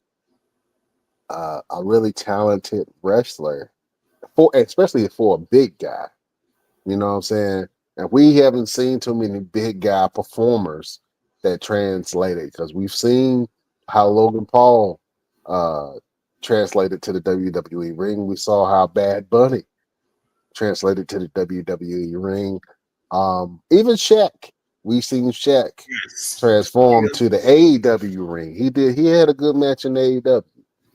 a really talented wrestler, especially for a big guy, you know what I'm saying? And we haven't seen too many big guy performers that translated, because we've seen how Logan Paul translated to the WWE ring. We saw how Bad Bunny translated to the WWE ring. Even Shaq, we've seen Shaq Yes. transform to the AEW ring. He had a good match in AEW.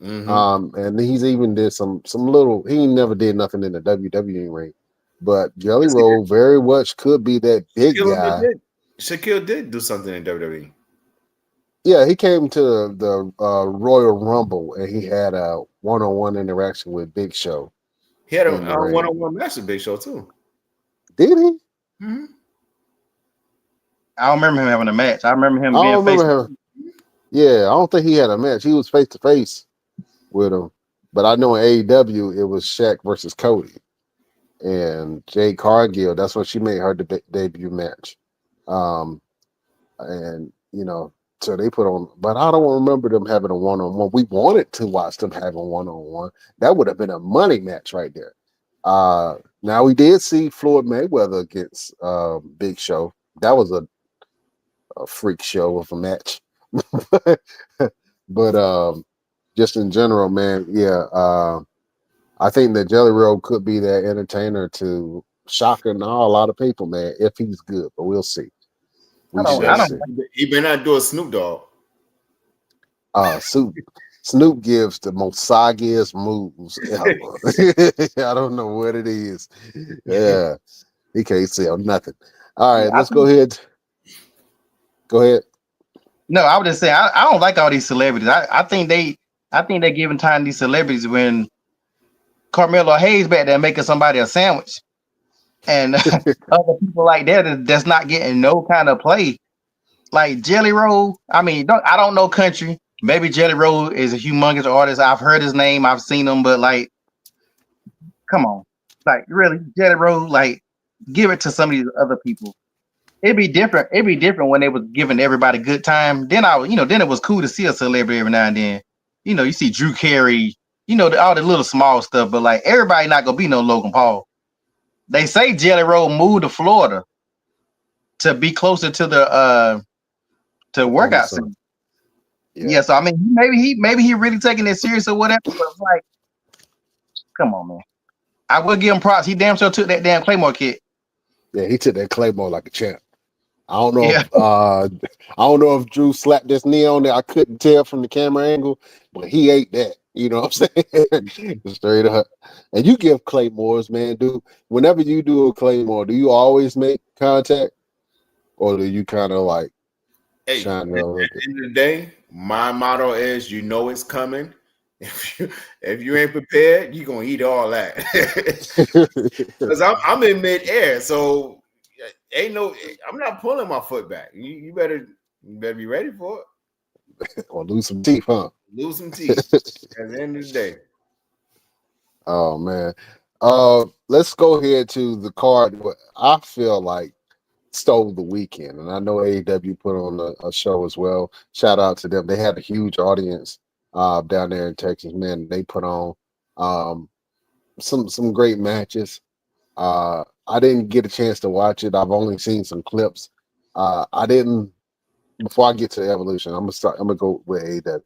Mm-hmm. And he's even did some little. He never did nothing in the WWE ring, but Jelly Yes, he did. Roll very much could be that big Shaquille guy. did. Shaquille did do something in WWE. Yeah, he came to the Royal Rumble and he had a one-on-one interaction with Big Show He had in the a ring. one-on-one match with Big Show too. Did he? Mm-hmm. I don't remember him having a match. I remember him I being don't face. remember him. Yeah, I don't think he had a match. He was face to face with him, but I know in AEW it was Shaq versus Cody and Jade Cargill. That's when she made her debut match. And you know, So they put on, but I don't remember them having a one-on-one. We wanted to watch them having one-on-one. That would have been a money match right there. Now we did see Floyd Mayweather against Big Show. That was a freak show of a match. but just in general, man, yeah. I think that Jelly Roll could be that entertainer to shock and awe a lot of people, man, if he's good. But we'll see. We shall see. He better not do a Snoop Dogg. Snoop gives the most soggiest moves ever. I don't know what it is. Yeah, he can't sell nothing. All right, let's go ahead. Go ahead. No, I was just saying I don't like all these celebrities. I think they're giving time to these celebrities when Carmelo Hayes back there making somebody a sandwich, and other people like that's not getting no kind of play. Like Jelly Roll, I mean, I don't know country. Maybe Jelly Roll is a humongous artist. I've heard his name, I've seen him, but like, come on, like really, Jelly Roll, like, give it to some of these other people. It'd be different. It'd be different when they was giving everybody good time. Then then it was cool to see a celebrity every now and then. You see Drew Carey, all the little small stuff, but like everybody not gonna be no Logan Paul. They say Jelly Roll moved to Florida to be closer to the workout center. Yeah, so I mean, maybe he really taking it serious or whatever. But it's like, come on, man. I will give him props. He damn sure took that damn Claymore kit. Yeah, he took that Claymore like a champ. I don't know. Yeah. I don't know if Drew slapped his knee on there. I couldn't tell from the camera angle, but he ate that. You know what I'm saying? Straight up. And you give Claymores, man, dude. Whenever you do a Claymore, do you always make contact, or do you kind of like? Hey, at the end of the day, my motto is, it's coming. If you ain't prepared, you're gonna eat all that. Because I'm in midair, so I'm not pulling my foot back. You better be ready for it. Or lose some teeth, huh? Lose some teeth at the end of the day. Oh man. Let's go ahead to the card. I feel like stole the weekend, and I know AEW put on a show as well. Shout out to them. They had a huge audience down there in Texas. Man, they put on some great matches. I didn't get a chance to watch it. I've only seen some clips. I didn't. Before I get to Evolution, I'm gonna go with AEW.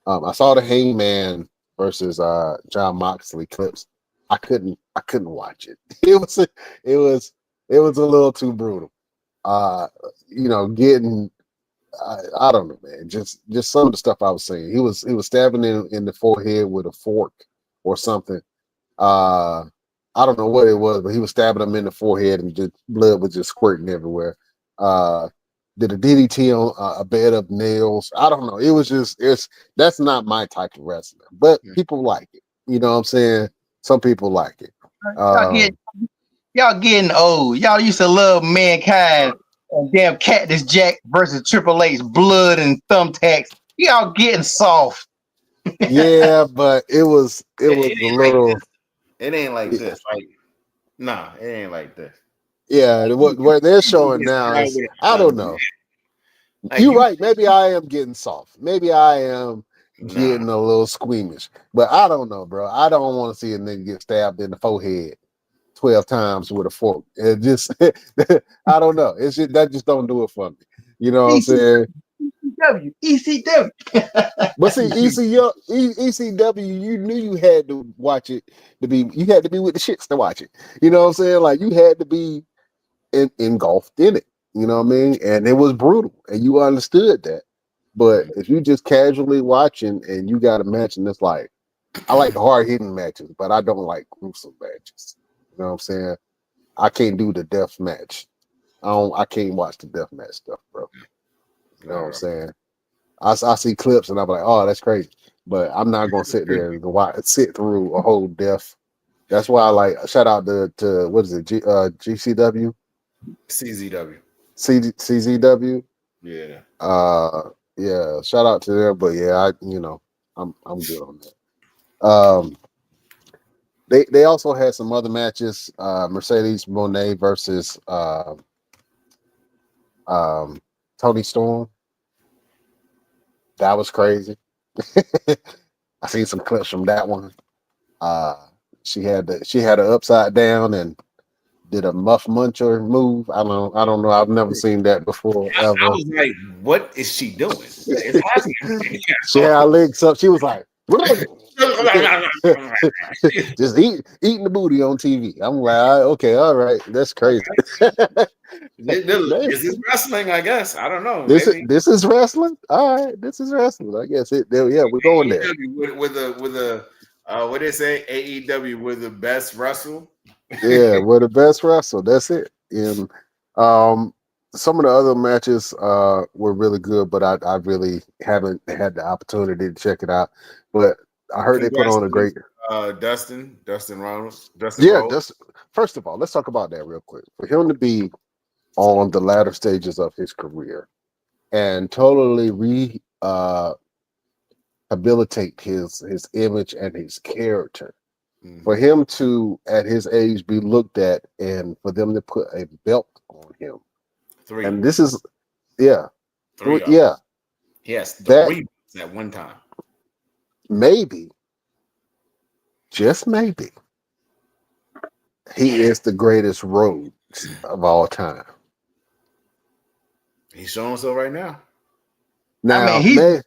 I saw the Hangman versus John Moxley clips. I couldn't watch it. It was a little too brutal. Getting I don't know, man. Just some of the stuff I was saying. He was stabbing in the forehead with a fork or something. I don't know what it was, but he was stabbing him in the forehead, and just blood was just squirting everywhere. Did a DDT on a bed of nails. I don't know. That's not my type of wrestling, but people like it. You know what I'm saying? Some people like it. Y'all getting old. Y'all used to love Mankind and damn Cactus Jack versus Triple H, blood and thumbtacks. Y'all getting soft. Yeah, but it was a little. Like it ain't like this. Like, nah, it ain't like this. Yeah, what they're showing now is, I don't know. Like, you're right. Maybe I am getting soft. Maybe I am getting a little squeamish. But I don't know, bro. I don't want to see a nigga get stabbed in the forehead 12 times with a fork. It just, I don't know. It's just, that just don't do it for me. You know what I'm saying? ECW. But see, ECW, you knew you had to watch it you had to be with the shits to watch it. You know what I'm saying? Like, you had to be engulfed in it. You know what I mean? And it was brutal, and you understood that. But if you just casually watching and you got a match, and it's like, I like the hard hitting matches, but I don't like gruesome matches. You know what I'm saying? I can't do the death match. I can't watch the death match stuff, bro. You know what I'm saying? I see clips and I'm like, oh, that's crazy. But I'm not gonna sit there and sit through a whole death. That's why I like, shout out to what is it, GCW? CZW. CZW. Yeah. Yeah. Shout out to them, but yeah, I'm good on that. They also had some other matches. Mercedes Moné versus Tony Storm. That was crazy. I seen some clips from that one. Uh, she had her upside down and did a muff muncher move. I don't know. I've never seen that before I ever. was like, what is she doing? What is happening? She had her legs up. She was like, just eating the booty on TV. I'm like, okay, all right, that's crazy. Is this wrestling? I guess I don't know. Maybe This is wrestling. All right, this is wrestling. I guess it. Yeah, we're going there. AEW with a what they say AEW with the best wrestle. Yeah, we're the best wrestler. That's it. And um, some of the other matches were really good, but I really haven't had the opportunity to check it out. But I heard they put Congrats on a to great. Dustin Rhodes, Dustin Yeah, Rhodes. that's first of all, let's talk about that real quick. For him to be on the latter stages of his career and totally rehabilitate his image and his character. For him to, at his age, be looked at and for them to put a belt on him. Three. And this is, yeah. Three. Yeah. Yes, that three at one time. maybe, just maybe, he is the greatest Rhodes of all time. He's showing so right now. Now, I mean, he's a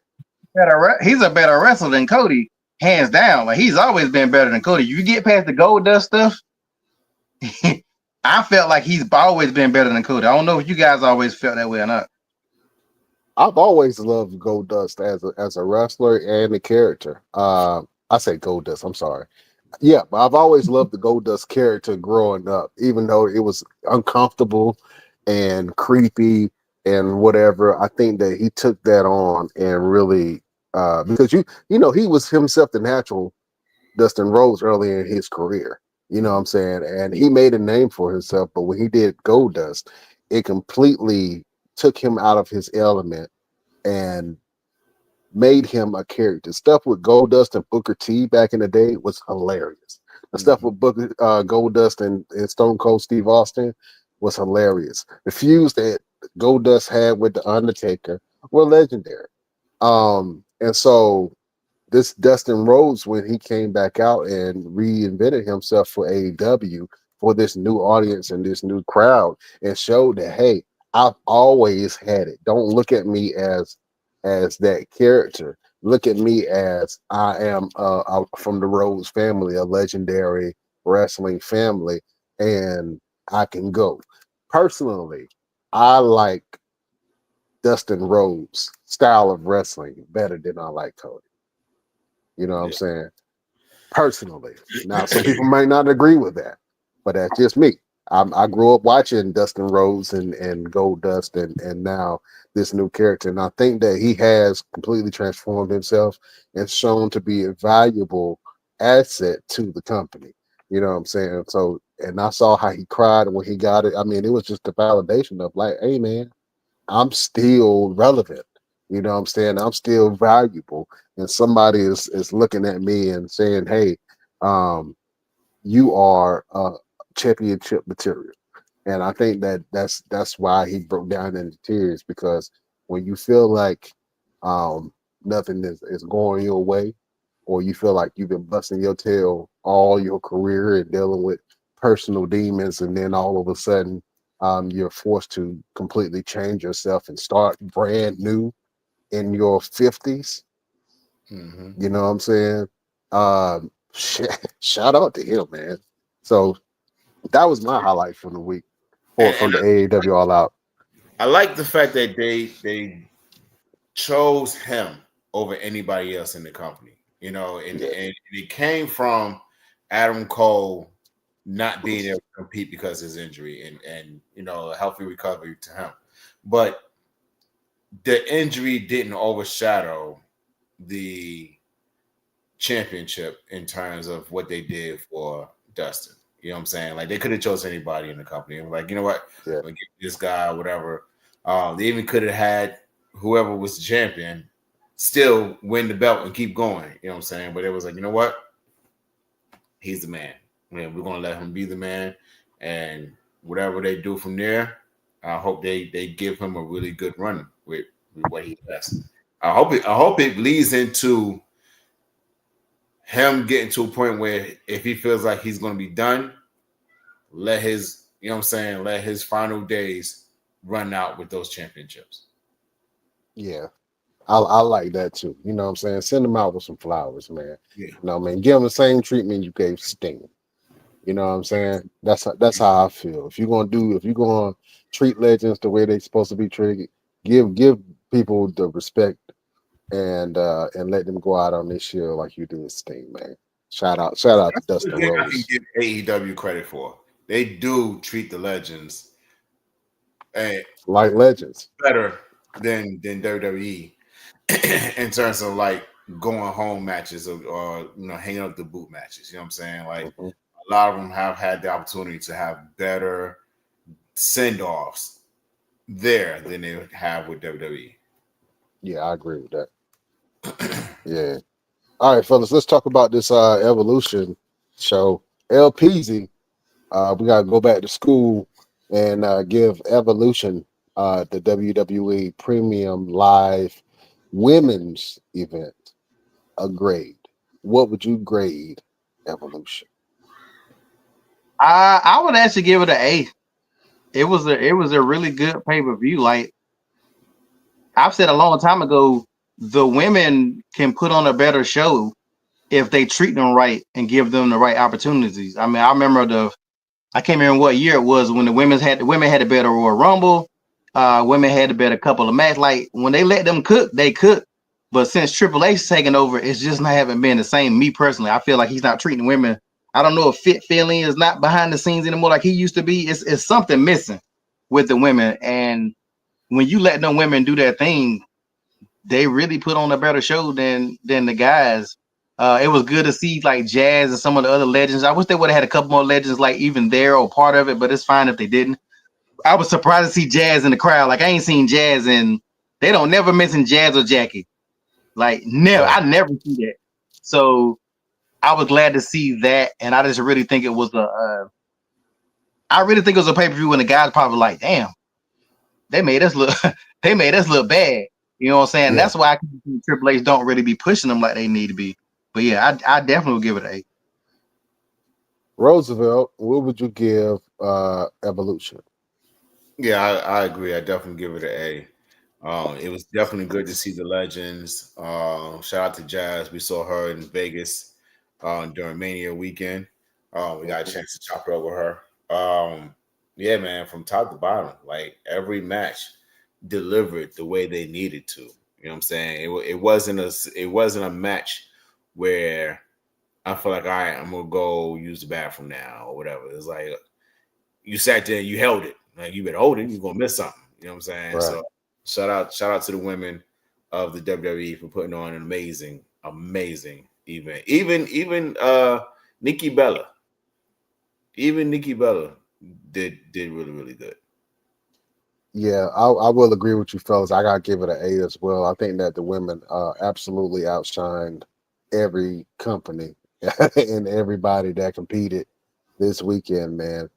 better wrestler than Cody, hands down. Like he's always been better than Cody. You get past the gold dust stuff, I felt like he's always been better than Cody. I don't know if you guys always felt that way or not. I've always loved Goldust as a wrestler and a character. I say Goldust. I'm sorry. Yeah, but I've always loved the Goldust character growing up, even though it was uncomfortable and creepy and whatever. I think that he took that on and really because you know he was himself the natural Dustin Rhodes early in his career. You know what I'm saying? And he made a name for himself, but when he did Goldust, it completely took him out of his element and made him a character. Stuff with Goldust and Booker T back in the day was hilarious. The stuff with Goldust and Stone Cold Steve Austin was hilarious. The feuds that Goldust had with the Undertaker were legendary. And so this Dustin Rhodes, when he came back out and reinvented himself for AEW for this new audience and this new crowd, and showed that, hey, I've always had it. Don't look at me as that character. Look at me as I am from the Rhodes family, a legendary wrestling family, and I can go. Personally, I like Dustin Rhodes' style of wrestling better than I like Cody. You know what I'm saying? Personally. Now, some people might not agree with that, but that's just me. I grew up watching Dustin Rhodes and Goldust and now this new character. And I think that he has completely transformed himself and shown to be a valuable asset to the company. You know what I'm saying? So, and I saw how he cried when he got it. I mean, it was just a validation of like, hey, man, I'm still relevant. You know what I'm saying? I'm still valuable. And somebody is looking at me and saying, hey, you are championship material. And I think that's why he broke down into tears, because when you feel like nothing is going your way, or you feel like you've been busting your tail all your career and dealing with personal demons, and then all of a sudden you're forced to completely change yourself and start brand new in your 50s. You know what I'm saying? Shout out to him, man. So that was my highlight from the week, or from the AEW All Out. I like the fact that they chose him over anybody else in the company. You know, and it came from Adam Cole not being able to compete because of his injury and you know, a healthy recovery to him. But the injury didn't overshadow the championship in terms of what they did for Dustin. You know what I'm saying? Like, they could have chosen anybody in the company. And like, you know what? Yeah. We'll get this guy, whatever. They even could have had whoever was the champion still win the belt and keep going. You know what I'm saying? But it was like, you know what? He's the man. Man, we're gonna let him be the man. And whatever they do from there, I hope they give him a really good run with what he does. I hope it leads into him getting to a point where if he feels like he's going to be done, let his, you know what I'm saying, let his final days run out with those championships. Yeah. I like that too. You know what I'm saying? Send him out with some flowers, man. Yeah. You know what I mean? Give him the same treatment you gave Sting. You know what I'm saying? That's how I feel. If you're gonna treat legends the way they're supposed to be treated, give people the respect and let them go out on this year like you did Sting, man. Shout out to That's the Dustin thing I can Rose. give AEW credit for. They do treat the legends Like legends. better than WWE in terms of like going home matches or hanging up the boot matches. You know what I'm saying? Like Mhm. a lot of them have had the opportunity to have better send offs there than they have with WWE. Yeah, I agree with that. Yeah. All right, fellas, let's talk about this Evolution show. LPZ, we gotta go back to school and give Evolution the WWE Premium Live Women's event a grade. What would you grade Evolution? I would actually give it an A. It was a really good pay-per-view. Like I've said a long time ago, the women can put on a better show if they treat them right and give them the right opportunities. I mean, I can't remember what year it was when the women had a better Royal Rumble. Women had a better couple of matches. Like when they let them cook, they cook. But since Triple H taking over, it's just not haven't been the same. Me personally, I feel like he's not treating women. I don't know if Fit Feeling is not behind the scenes anymore like he used to be. It's something missing with the women. And when you let them women do their thing, they really put on a better show than the guys. It was good to see like Jazz and some of the other legends. I wish they would have had a couple more legends like even there or part of it, but it's fine if they didn't. I was surprised to see Jazz in the crowd. Like I ain't seen Jazz and they don't never mention Jazz or Jackie. Like never, Right. I never see that. So I was glad to see that, and I just really think it was I really think it was a pay per view when the guys probably like, damn, they made us look, they made us look bad. You know what I'm saying? Yeah. That's why I think Triple H don't really be pushing them like they need to be. But yeah, I definitely would give it an A. Roosevelt, what would you give Evolution? Yeah, I agree. I definitely give it an A. It was definitely good to see the legends. Shout out to Jazz. We saw her in Vegas during Mania weekend. We got a chance to chop it up with her. Yeah, man, from top to bottom, like every match delivered the way they needed to. You know what I'm saying? It wasn't a match where I feel like, all right, I'm gonna go use the bathroom now or whatever. It's like you sat there and you held it. Like you better hold it, you're gonna miss something. You know what I'm saying? Right. So shout out to the women of the WWE for putting on an amazing event. Even Nikki Bella. Even Nikki Bella did really, really good. Yeah, I will agree with you, fellas. I gotta give it an A as well. I think that the women absolutely outshined every company and everybody that competed this weekend, man.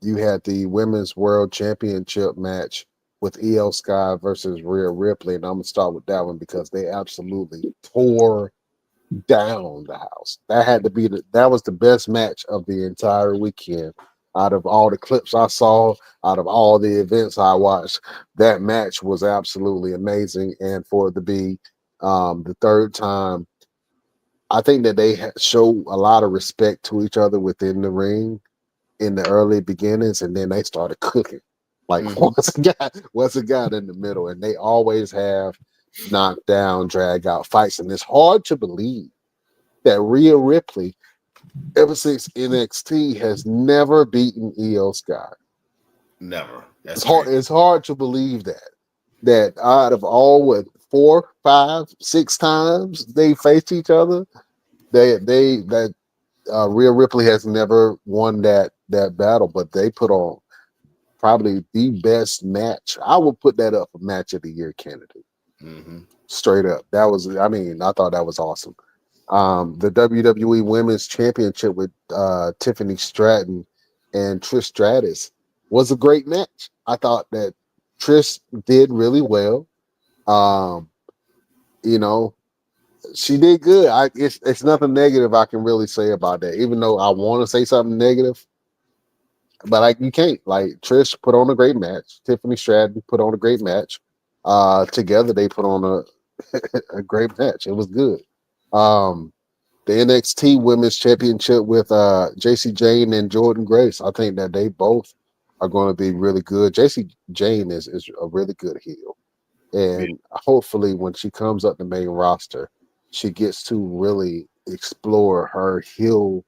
You had the women's world championship match with EO Sky versus Rhea Ripley, and I'm gonna start with that one because they absolutely tore down the house. That was the best match of the entire weekend. Out of all the clips I saw, out of all the events I watched, that match was absolutely amazing. And for it to be the third time, I think that they show a lot of respect to each other within the ring in the early beginnings, and then they started cooking. Like Mhm. once a guy in the middle, and they always have knockdown, drag out fights, and it's hard to believe that Rhea Ripley, ever since NXT, has never beaten EO Sky. Never. That's It's hard. crazy. It's hard to believe that out of all what 4, 5, 6 times they faced each other, that Rhea Ripley has never won that battle. But they put on probably the best match. I would put that up for match of the year candidate. Hmm. Straight up, that was. I mean, I thought that was awesome. The WWE Women's Championship with Tiffany Stratton and Trish Stratus was a great match. I thought that Trish did really well. Um, you know, she did good. It's nothing negative I can really say about that. Even though I want to say something negative, but like you can't. Like Trish put on a great match. Tiffany Stratton put on a great match. Together they put on a great match. It was good. Um, the NXT Women's Championship with JC Jane and Jordan Grace. I think that they both are going to be really good. JC Jane is a really good heel. Yeah. And hopefully when she comes up the main roster, she gets to really explore her heel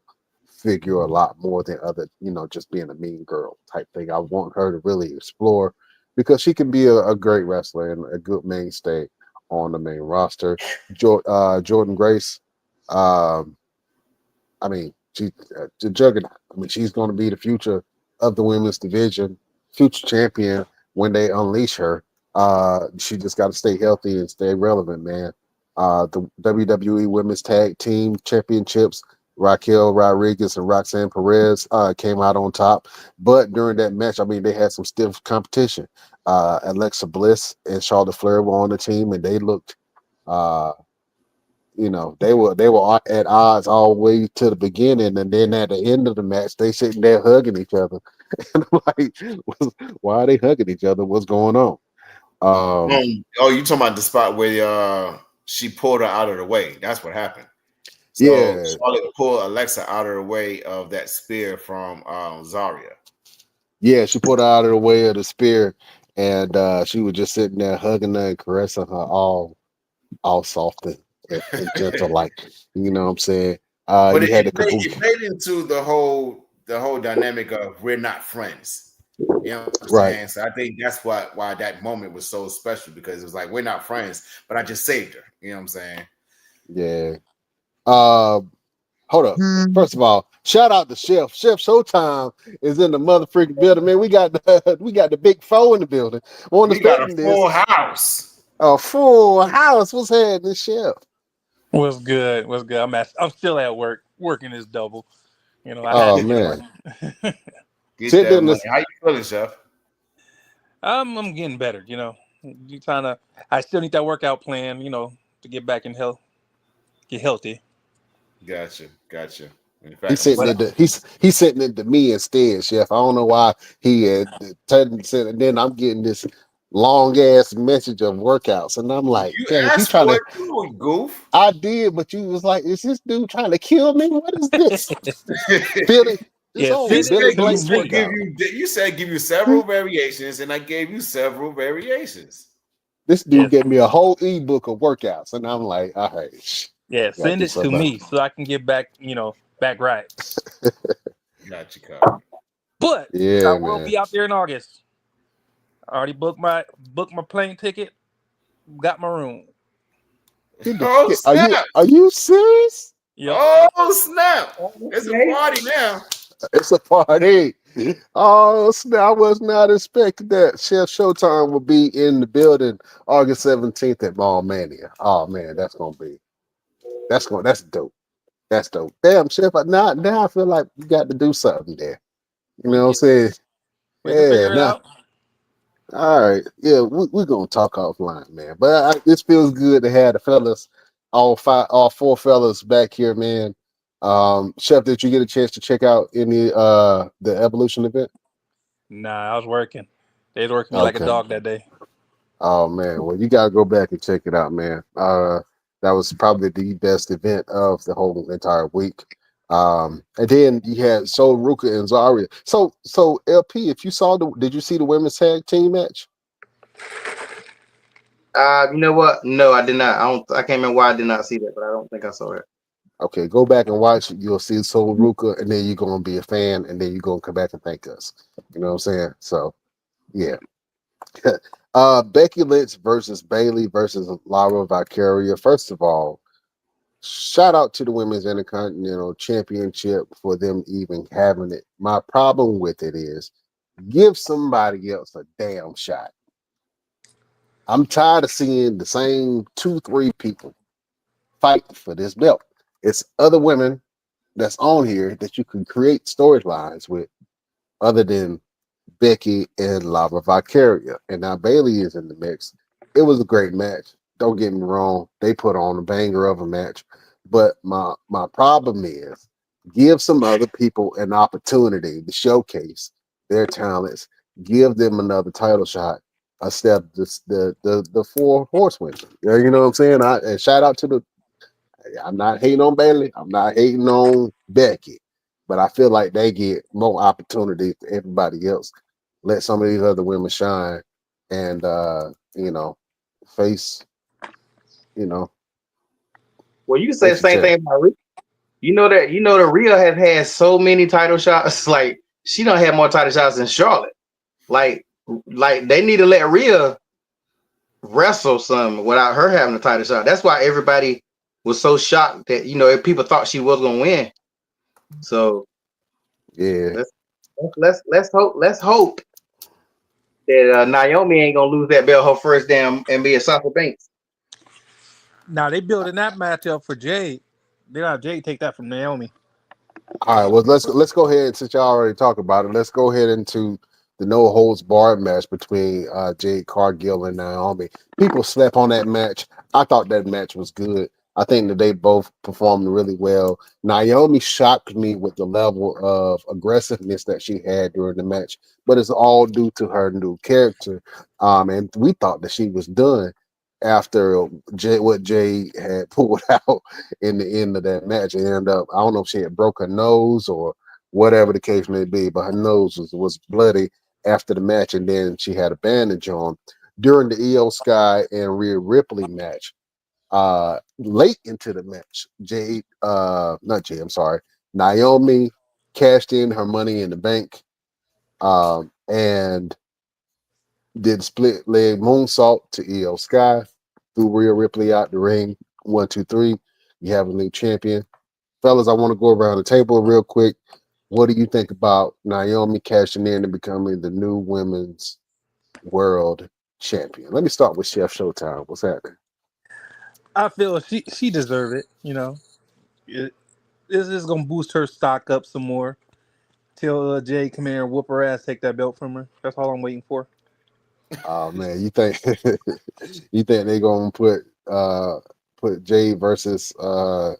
figure a lot more than other, just being a mean girl type thing. I want her to really explore because she can be a great wrestler and a good mainstay on the main roster. Jordan Grace, um, I mean, she's the juggernaut. I mean, she's going to be the future of the women's division, future champion when they unleash her. She just got to stay healthy and stay relevant, man. The WWE Women's Tag Team Championships, Raquel Rodriguez and Roxanne Perez came out on top. But during that match, I mean, they had some stiff competition. Alexa Bliss and Charlotte Flair were on the team, and they looked uh, they were at odds all the way to the beginning, and then at the end of the match, they sitting there hugging each other. And I'm like, why are they hugging each other? What's going on? Oh, you talking about the spot where she pulled her out of the way? That's what happened. So Yeah, Charlotte pulled Alexa out of the way of that spear from Zarya. yeah, she put her out of the way of the spear, and she was just sitting there hugging her and caressing her all soft and gentle, like what I'm saying. But You had the it played into the whole dynamic of we're not friends. You know what I'm right, saying? So I think that's why that moment was so special, because it was like we're not friends, but I just saved her. You know what I'm saying? yeah. Uh, Hold up. First of all, shout out to Chef. Chef Showtime is in the motherfucking building, man. We got the big four in the building. Wasn't We got a expecting this. full house. A full house. What's happening, Chef? What's good? What's good? I'm still at work, working this double. I had Oh to get man. one. Get Sit that in money. this. How you feeling, Chef? I'm getting better. You trying to. I still need that workout plan. To get back in health, get healthy. Gotcha. In He's fact, I'm sitting But into he's sitting into me instead, Chef. I don't know why he had turned and then I'm getting this long ass message of workouts, and I'm like, you damn, he asked trying for to. it, you goof. I did, but you was like, is this dude trying to kill me? What is this? Billy, this yeah, whole You send it Billy said to you Blanks said me. give workout. you you said give you several variations, and I gave you several variations. This dude Yes, gave me a whole ebook of workouts, and I'm like, all right, yeah, gotta send do it to something. me so I can get back. Back right. Got you covered. But I Yeah, will man. be out there in August. I already booked my plane ticket. Got my room. Oh Are you snap! are you serious? Yep. Oh snap! It's a Okay. party now. It's a party. Oh, snap. I was not expecting that. Chef Showtime will be in the building August 17th at Mall Mania. Oh man, that's dope. That's dope. Damn, Chef, now I feel like you got to do something there. You know what I'm Yeah, saying? we can Yeah, figure it nah. out. All right. Yeah, we're gonna talk offline, man. But this feels good to have the fellas, all four fellas back here, man. Chef, did you get a chance to check out any the evolution event? Nah, I was working. They was working me like a Okay. dog that day. Oh man, well you gotta go back and check it out, man. That was probably the best event of the whole entire week. And then you had Soul Ruka and Zarya. So LP, if you saw did you see the women's tag team match? You know what? No, I did not. I can't remember why I did not see that, but I don't think I saw it. Okay, go back and watch it. You'll see Soul Ruka, and then you're gonna be a fan, and then you're gonna come back and thank us. You know what I'm saying? So yeah. Becky Lynch versus Bailey versus Laura Vicaria. First of all, shout out to the Women's Intercontinental Championship for them even having it. My problem with it is give somebody else a damn shot. I'm tired of seeing the same 2, 3 people fight for this belt. It's other women that's on here that you can create storylines with other than Becky and Lava Vicaria. And now Bailey is in the mix. It was a great match. Don't get me wrong, they put on a banger of a match. But my problem is give some other people an opportunity to showcase their talents, give them another title shot. Instead of the four horsewomen. Yeah, you know what I'm saying? And shout out to the I'm not hating on Bailey. I'm not hating on Becky, but I feel like they get more opportunity than everybody else. Let some of these other women shine, and you know, face you know, Well, you can say the face the same champ. thing about Rhea. You know that Rhea has had so many title shots. Like she don't have more title shots than Charlotte. Like they need to let Rhea wrestle some without her having a title shot. That's why everybody was so shocked that if people thought she was gonna win. So Yeah. let's let's hope that Naomi ain't gonna lose that belt her first damn and be a Sasha Banks. Now they building that match up for Jade. They got Jade take that from Naomi. All right. Well, let's go ahead since y'all already talked about it. Let's go ahead into the no holds barred match between Jade Cargill and Naomi. People slept on that match. I thought that match was good. I think that they both performed really well. Naomi shocked me with the level of aggressiveness that she had during the match, but it's all due to her new character. And we thought that she was done after what Jay had pulled out in the end of that match. It ended up, I don't know if she had broke her nose or whatever the case may be, but her nose was bloody after the match, and then she had a bandage on. During the EO Sky and Rhea Ripley match, late into the match, I'm sorry, Naomi cashed in her money in the bank, and did split leg moonsault to EO Sky, threw Rhea Ripley out the ring. 1, 2, 3. You have a new champion. Fellas, I want to go around the table real quick. What do you think about Naomi cashing in and becoming the new women's world champion? Let me start with Chef Showtime. What's happening? I feel she deserve it. It, this is gonna boost her stock up some more. Till Jade come here and whoop her ass, take that belt from her. That's all I'm waiting for. Oh man, you think you think they gonna put Jade versus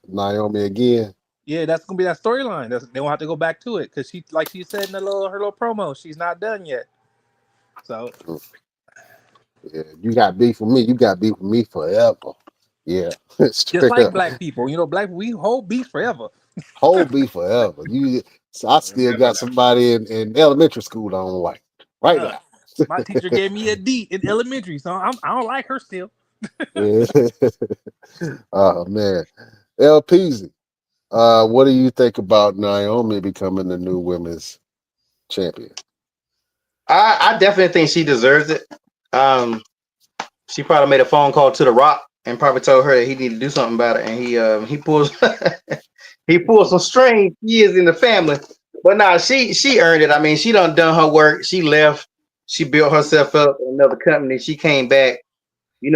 Naomi again? Yeah, that's gonna be that storyline. They won't have to go back to it because she, like she said in her little promo, she's not done yet. So Mm, yeah, you got beef with me. You got beef with me forever. Yeah, just straight like up. black people, black we hold beef forever. Whole beef forever. So I still got somebody in elementary school I don't like. Right Uh, now. my teacher gave me a D in elementary, so I don't like her still. Yeah. Oh man. LPZ. What do you think about Naomi becoming the new women's champion? I definitely think she deserves it. She probably made a phone call to The Rock and probably told her that he needed to do something about it, and he pulls he pulls some strings. He is in the family, but nah, she earned it. I mean, she done her work. She left. She built herself up in another company. She came back.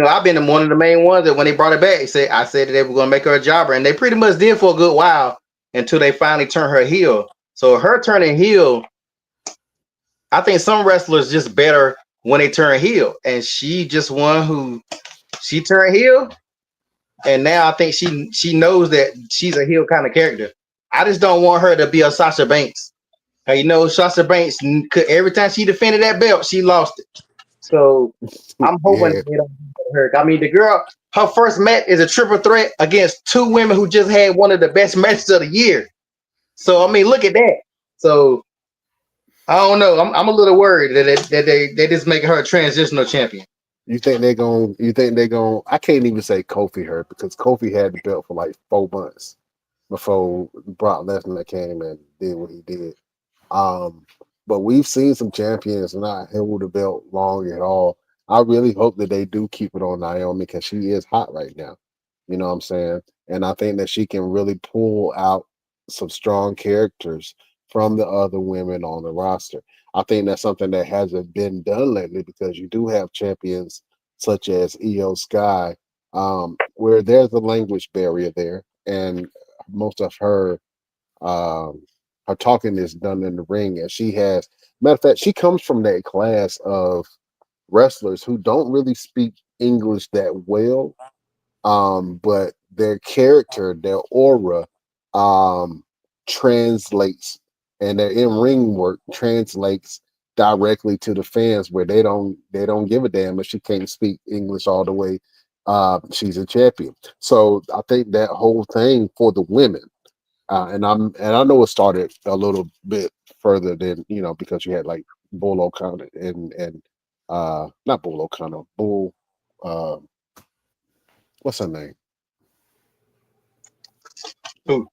I've been one of the main ones that when they brought it back, I said that they were going to make her a jobber, and they pretty much did for a good while until they finally turned her heel. So her turning heel, I think some wrestlers just better when they turn heel, and she just one who she turned heel, and now I think she knows that she's a heel kind of character. I just don't want her to be a Sasha Banks. Sasha Banks could every time she defended that belt, she lost it. So I'm hoping Yeah. they don't do her. I mean, the girl, her first match is a triple threat against two women who just had one of the best matches of the year. So I mean, look at that. So I don't know. I'm a little worried that they just making her a transitional champion. You think they're going I can't even say Kofi her because Kofi had the belt for like 4 months before Brock Lesnar came and did what he did. Um, but we've seen some champions not hold the belt long at all. I really hope that they do keep it on Naomi because she is hot right now. You know what I'm saying? And I think that she can really pull out some strong characters from the other women on the roster. I think that's something that hasn't been done lately because you do have champions such as EO Sky, where there's a language barrier there, and most of um, her talking is done in the ring, and matter of fact, she comes from that class of wrestlers who don't really speak English that well, but their character, their aura, um, translates, and their in ring work translates directly to the fans, where they don't give a damn if she can't speak English all the way. She's a champion. So I think that whole thing for the women, and I know it started a little bit further than, because you had like Bull O'Connor and not Bull O'Connor, Bull, uh, what's her name? Who?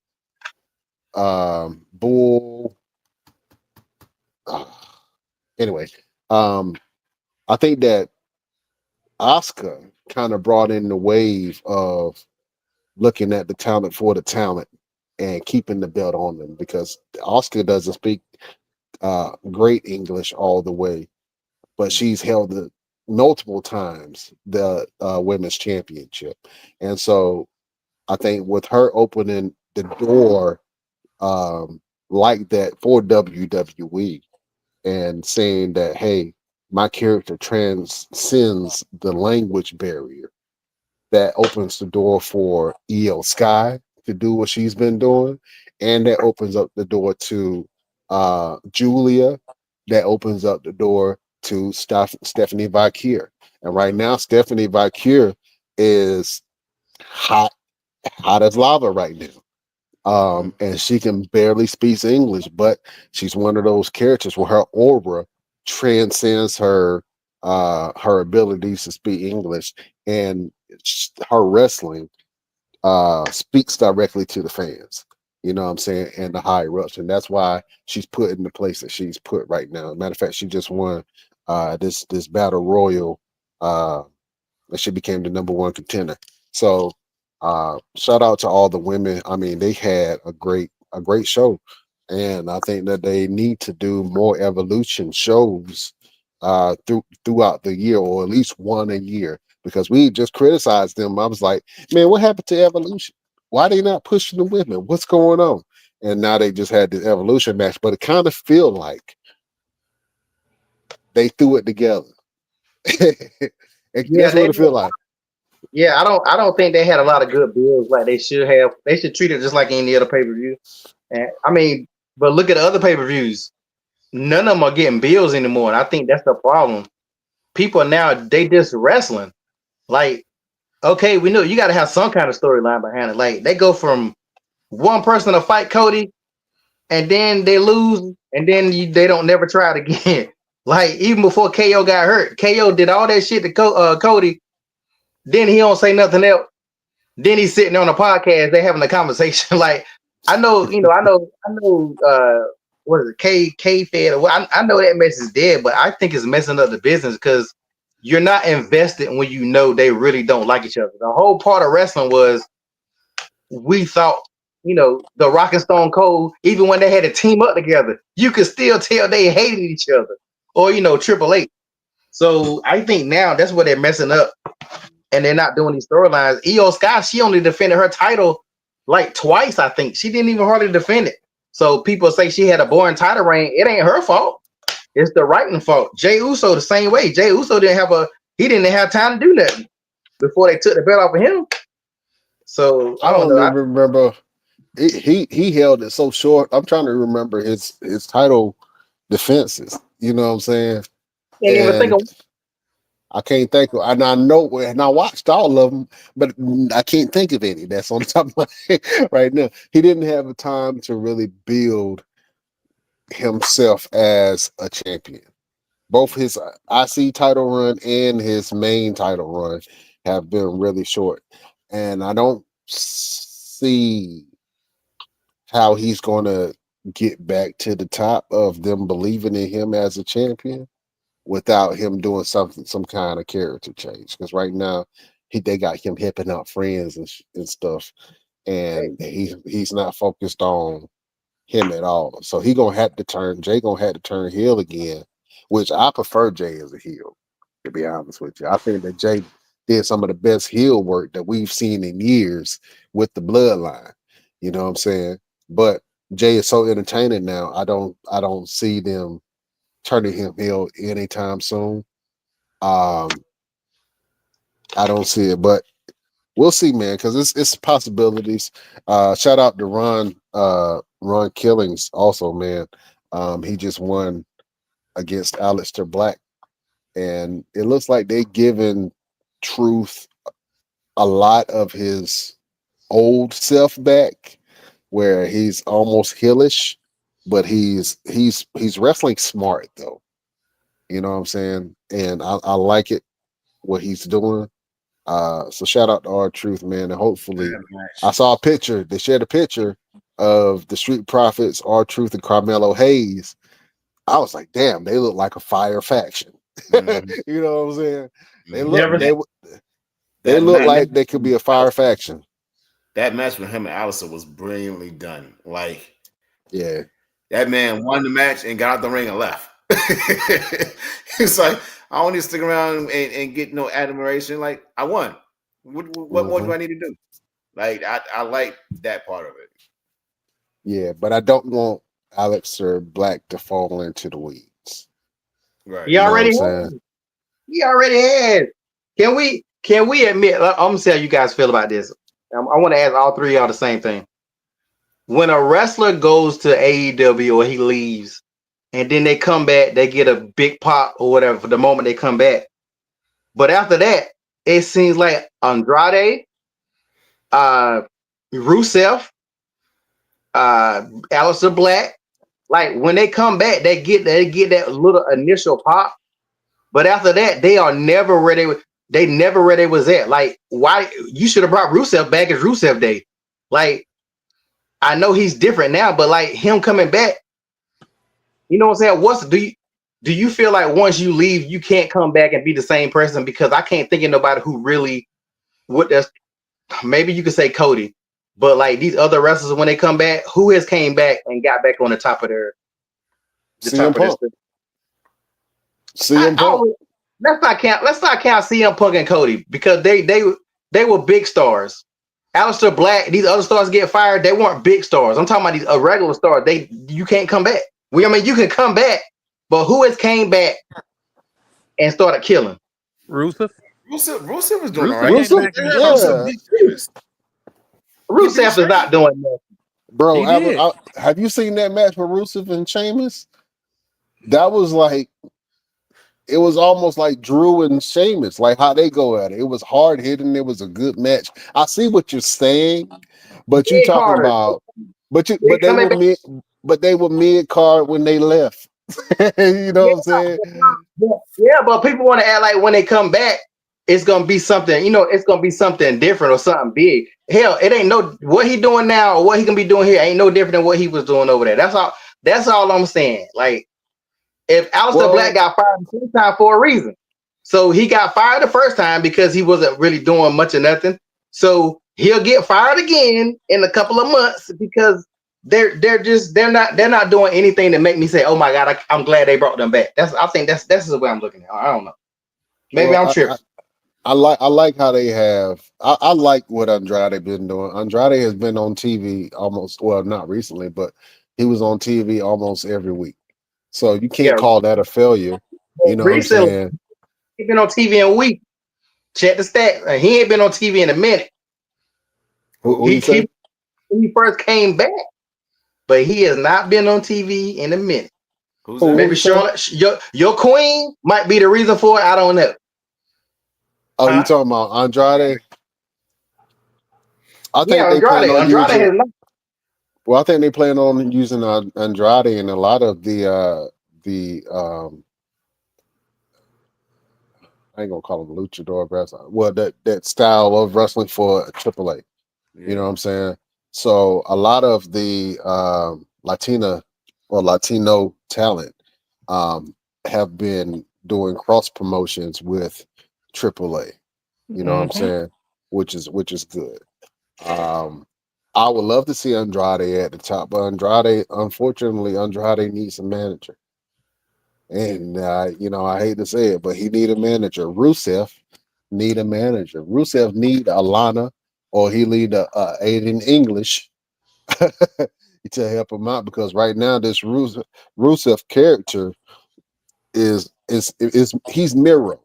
Bull. Anyway, um, I think that Oscar kind of brought in the wave of looking at the talent for the talent and keeping the belt on them, because Oscar doesn't speak great English all the way, but she's held it multiple times, the women's championship. And so I think with her opening the door like that for WWE, and saying that, hey, my character transcends the language barrier, that opens the door for EO Sky to do what she's been doing, and that opens up the door to Julia, that opens up the door to Stephanie Vakir. And right now, Stephanie Vakir is hot, hot as lava right now. And she can barely speak English, but she's one of those characters where her aura transcends her abilities to speak English, and her wrestling speaks directly to the fans. You know what I'm saying? And the higher ups, and that's why she's put in the place that she's put right now. Matter of fact, she just won this battle royal, and she became the number one contender. So shout out to all the women. I mean, they had a great show, and I think that they need to do more evolution shows throughout the year, or at least one a year, because we just criticized them. I was like, man, what happened to evolution? Why they not pushing the women? What's going on? And now they just had this evolution match, but it kind of feel like they threw it together. Yeah, That's what it feel like. I don't think they had a lot of good bills like they should have. They should treat it just like any other pay per view. And I mean, but look at the other pay per views. None of them are getting bills anymore, and I think that's the problem. People now they just wrestling. Like, okay, we know you got to have some kind of storyline behind it. Like they go from one person to fight Cody, and then they lose, and then they don't never try it again. Like even before KO got hurt, KO did all that shit to Cody. Then he don't say nothing else. Then he's sitting on a podcast. They having a conversation. Like I know, I know. What is it? K Fed? I know that mess is dead, but I think it's messing up the business because you're not invested when you know they really don't like each other. The whole part of wrestling was we thought, the Rock and Stone Cold, even when they had to team up together, you could still tell they hated each other. Or, Triple H. So I think now that's where they're messing up and they're not doing these storylines. Io Sky, she only defended her title like twice, I think. She didn't even hardly defend it. So people say she had a boring title reign. It ain't her fault. It's the writing fault. Jey Uso the same way. Jey Uso he didn't have time to do nothing before they took the belt off of him. So I I don't don't know. even remember. He held it so short. I'm trying to remember his title defenses. You know what I'm saying? Can't even think And of. I can't think of. And I know, and I watched all of them, but I can't think of any. That's on top of my head right now. He didn't have the time to really build himself as a champion. Both his IC title run and his main title run have been really short, and I don't see how he's going to get back to the top of them believing in him as a champion without him doing some kind of character change. Because right now, they got him hipping up friends and stuff, and he's not focused on him at all. So Jay gonna have to turn heel again, which I prefer Jay as a heel, to be honest with you. I think that Jay did some of the best heel work that we've seen in years with the bloodline. You know what I'm saying? But Jay is so entertaining now. I don't see them turning him heel anytime soon. Um I don't see it, but we'll see, man, because it's possibilities. Shout out to Ron Killings also, man. He just won against Aleister Black, and it looks like they given Truth a lot of his old self back, where he's almost heelish, but he's wrestling smart though. You know what I'm saying? And I like it what he's doing. So shout out to our Truth, man, and hopefully, I saw a picture. They shared a picture of the Street Profits, R Truth, and Carmelo Hayes. I was like, damn, they look like a fire faction. Mhm. You know what I'm saying? They Mhm. look Never they That look match, like they could be a fire faction. that match with him and Allison was brilliantly done. Like Yeah. that man won the match and got out the ring and left. It's like I don't need to stick around and get no admiration. Like I won. What more do Mhm. I need to do? Like I like that part of it. Yeah, but I don't want Alex or Black to fall into the weeds. Right. He You know what I'm already saying? has. He already has. Can we admit? I'm gonna see how you guys feel about this. I want to ask all three of y'all the same thing. When a wrestler goes to AEW or he leaves, and then they come back, they get a big pop or whatever for the moment they come back. But after that, it seems like Andrade, uh, Rusev, Aleister Black, like when they come back, they get that little initial pop. But after that, they are never where they never where they was at. Like, why you should have brought Rusev back as Rusev Day. Like, I know he's different now, but like him coming back, you know what I'm saying? Do you feel like once you leave, you can't come back and be the same person? Because I can't think of nobody who really would. Maybe you could say Cody, but like these other wrestlers, when they come back, who has came back and got back on the top of the CM top of Punk. this? CM Punk. Let's not count CM Punk and Cody because they were big stars. Aleister Black, these other stars get fired. They weren't big stars. I'm talking about these regular stars. You can't come back. I mean, you can come back, but who has came back and started killing? Rusev. Rusev was doing all Rusev right. came Rusev, back They and had killed. Rusev yeah, beat Sheamus. He beat Rusev is not Sheamus. doing that. bro. He did. Have you seen that match with Rusev and Sheamus? That was like, it was almost like Drew and Sheamus, like how they go at it. It was hard hitting. It was a good match. I see what you're saying, but you Big talking Carter, about, they coming back. but they were mid card when they left. You know Yeah, what I'm saying? yeah, but people want to act like when they come back, it's gonna be something. It's gonna be something different or something big. Hell, it ain't no what he doing now or what he gonna be doing here ain't no different than what he was doing over there. That's all. That's all I'm saying. Like if Aleister Black Well, got fired the first time for a reason, so he got fired the first time because he wasn't really doing much of nothing. So he'll get fired again in a couple of months because they're not doing anything to make me say, oh my god, I'm glad they brought them back. I think that's the way I'm looking at it. I don't know. Maybe well, I'm tripping. I like how they have. I like what Andrade been doing. Andrade has been on TV almost, well, not recently, but he was on TV almost every week. So you can't Yeah, call that a failure. You know what I'm recently saying? he been on TV in a week. Check the stats. He ain't been on TV in a minute. Who Who? you He say? he he first came back, but he has not been on TV in a minute. Who's Who that? Maybe you say? Charlotte, your queen might be the reason for it. I don't know. Oh, you Huh? talking about Andrade? I think Yeah, they plan Andrade. on Andrade using. has not. Well, I think they plan on using Andrade in a lot of the I ain't gonna call them luchador wrestling. Well, that style of wrestling for AAA. You know Yeah. what I'm saying? So a lot of the Latina or Latino talent have been doing cross promotions with AAA. You know what I'm Mm-hmm. saying? Which is good. Um, I would love to see Andrade at the top, but unfortunately, Andrade needs a manager. And I hate to say it, but he need a manager. Rusev need a manager. Rusev need Alana, or he need a Aiden English to help him out, because right now this Rusev character is he's Miro,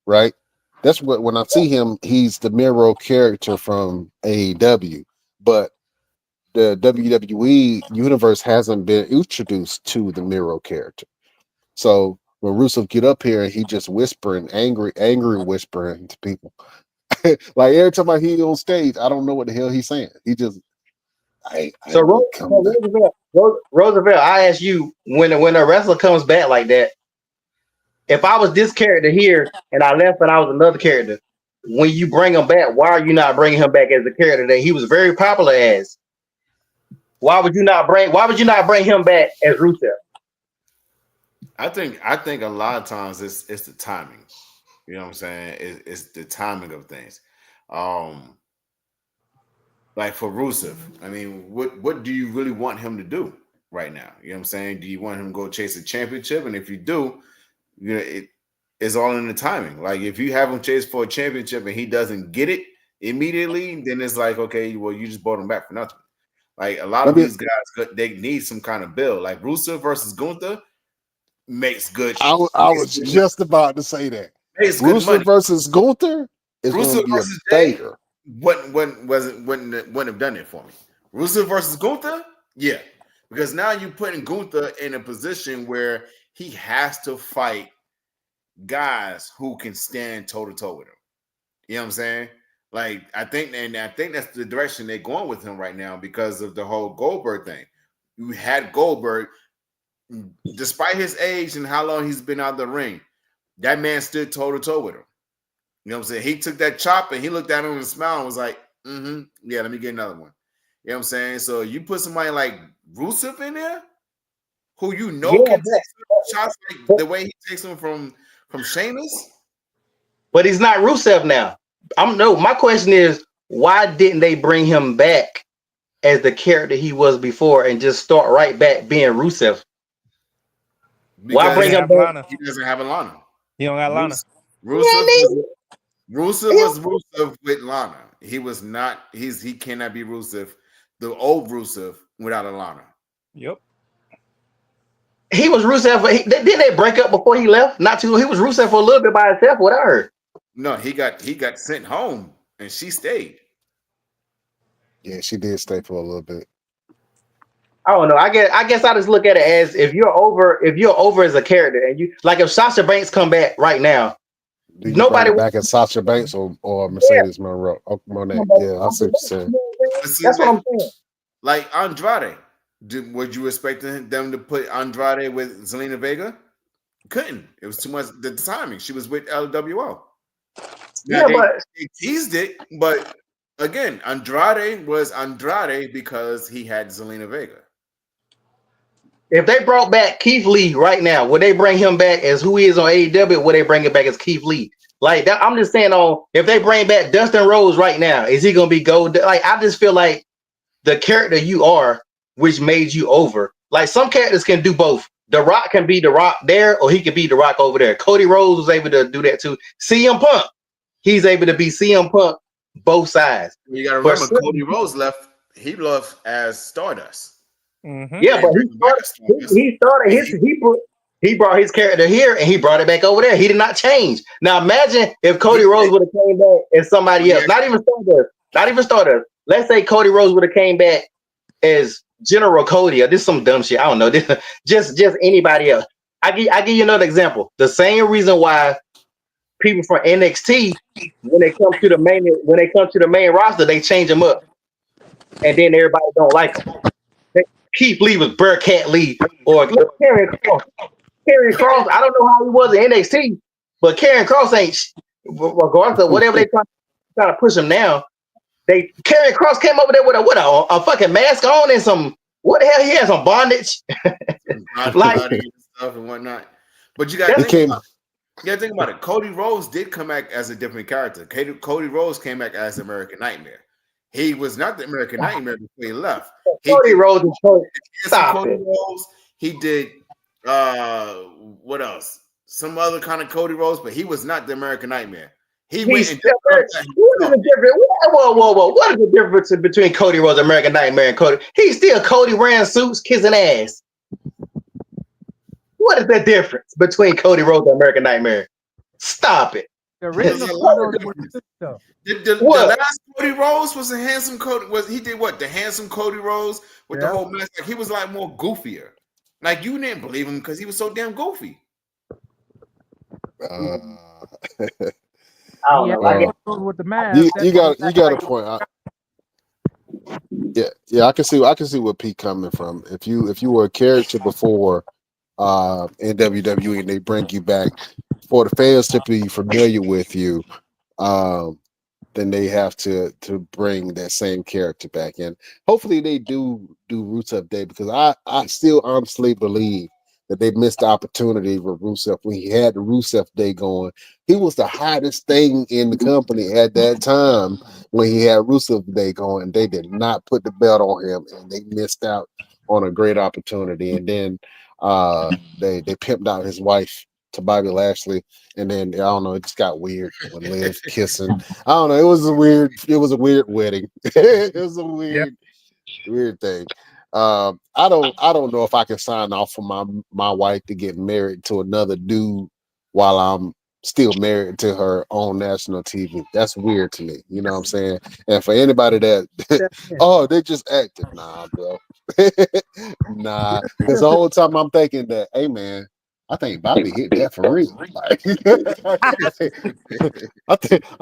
right? That's what when I see him, he's the Miro character from AEW, but the WWE universe hasn't been introduced to the Miro character. So when Rusev get up here and he just whispering, angry whispering to people, like every time I hear you on stage, I don't know what the hell he's saying. He just, I So, will come back. Roosevelt, I ask you, when a wrestler comes back like that, if I was this character here and I left and I was another character, when you bring him back, why are you not bringing him back as the character that he was very popular as? Why would you not bring him back as Rusev? I think a lot of times it's the timing. You know what I'm saying? It's the timing of things. Like for Rusev, I mean, what do you really want him to do right now? You know what I'm saying? Do you want him to go chase a championship? And if you do, you know, it's all in the timing. Like if you have him chase for a championship and he doesn't get it immediately, then it's like, okay, well, you just brought him back for nothing. Like a lot of these guys, they need some kind of build. Like Rusev versus Gunther makes good. I was just about to say that. Rusev versus Gunther is going to be a banger. Wouldn't have done it for me. Rusev versus Gunther, yeah, because now you're putting Gunther in a position where he has to fight guys who can stand toe to toe with him. You know what I'm saying? Like I think that's the direction they're going with him right now because of the whole Goldberg thing. You had Goldberg, despite his age and how long he's been out of the ring, that man stood toe to toe with him. You know what I'm saying? He took that chop and he looked at him and smiled and was like, yeah, let me get another one. You know what I'm saying? So you put somebody like Rusev in there, who can take shots like the way he takes them from Sheamus. But he's not Rusev now. My question is, why didn't they bring him back as the character he was before and just start right back being Rusev? Because why bring him back? He doesn't have a Lana. He don't got Lana. Rusev was Rusev with Lana. He was not. He cannot be Rusev, the old Rusev, without a Lana. Yep. He was Rusev. Didn't they break up before he left? Not too. He was Rusev for a little bit by himself. What I heard. No, he got sent home, and she stayed. Yeah, she did stay for a little bit. I don't know. I guess I just look at it as if you're over as a character, and you like if Sasha Banks come back right now. Nobody back at Sasha Banks or Mercedes Monroe. Oh, Monet. Yeah, I see what you're saying. That's what I'm saying. Like Andrade, would you expect them to put Andrade with Zelina Vega? Couldn't. It was too much. The timing. She was with LWO. Now, they teased it, but again, Andrade was Andrade because he had Zelina Vega. If they brought back Keith Lee right now, would they bring him back as who he is on AEW? Would they bring him back as Keith Lee? Like that, I'm just saying, if they bring back Dustin Rhodes right now, is he gonna be gold? Like I just feel like the character you are, which made you over. Like some characters can do both. The Rock can be The Rock there, or he can be The Rock over there. Cody Rhodes was able to do that too. CM Punk, he's able to be CM Punk both sides. You gotta remember, Cody Rhodes left. He left as Stardust. Mm-hmm. Yeah, but he brought his character here and he brought it back over there. He did not change. Now imagine if Cody Rhodes would have came back as somebody else, not even Stardust. Let's say Cody Rhodes would have came back as General Cody, or this is some dumb shit. I don't know. Just anybody else. I give you another example. The same reason why people from NXT, when they come to the main roster, they change them up, and then everybody don't like them. Keith Lee was Bearcat Lee or Karrion Kross. Karrion Kross, I don't know how he was in NXT, but Karrion Kross ain't, regardless of whatever they trying to push him now. Karrion Kross came over there with a fucking mask on and some, what the hell, he had some bondage. Like stuff and whatnot. But you gotta think about it. Cody Rhodes did come back as a different character. Cody Rhodes came back as American Nightmare. He was not the American Nightmare before he left. Cody Rhodes. He did what else? Some other kind of Cody Rhodes, but he was not the American Nightmare. What is the difference between Cody Rhodes, American Nightmare, and Cody? He's still Cody wearing suits, kissing ass. What is the difference between Cody Rhodes and American Nightmare? Stop it. The original There's a lot Cody of Rhodes was difference. good stuff. The What? last Cody Rhodes was a handsome Cody. He did what? The handsome Cody Rhodes with the Yeah. whole mess. Like he was like more goofier. Like you didn't believe him because he was so damn goofy. Uh, I don't Yeah, know. I Cody guess Rhodes with the mask. you got a point. Yeah, I can see where Pete coming from. If you were a character before in WWE and they bring you back for the fans to be familiar with you, um, then they have to bring that same character back in. Hopefully they do Rusev Day, because I still honestly believe that they missed the opportunity with Rusev when he had the Rusev Day going. He was the hottest thing in the company at that time when he had Rusev Day going. They did not put the belt on him, and they missed out on a great opportunity. And then they pimped out his wife to Bobby Lashley, and then I don't know, it just got weird with Liv kissing. I don't know, it was a weird wedding. It was a weird thing. I don't know if I can sign off for my wife to get married to another dude while I'm still married to her on national TV. That's weird to me. You know what I'm saying? And for anybody that oh, they just acted. Nah, bro. Nah. Because the whole time I'm thinking that, hey man, I think Bobby hit that for real. Like, I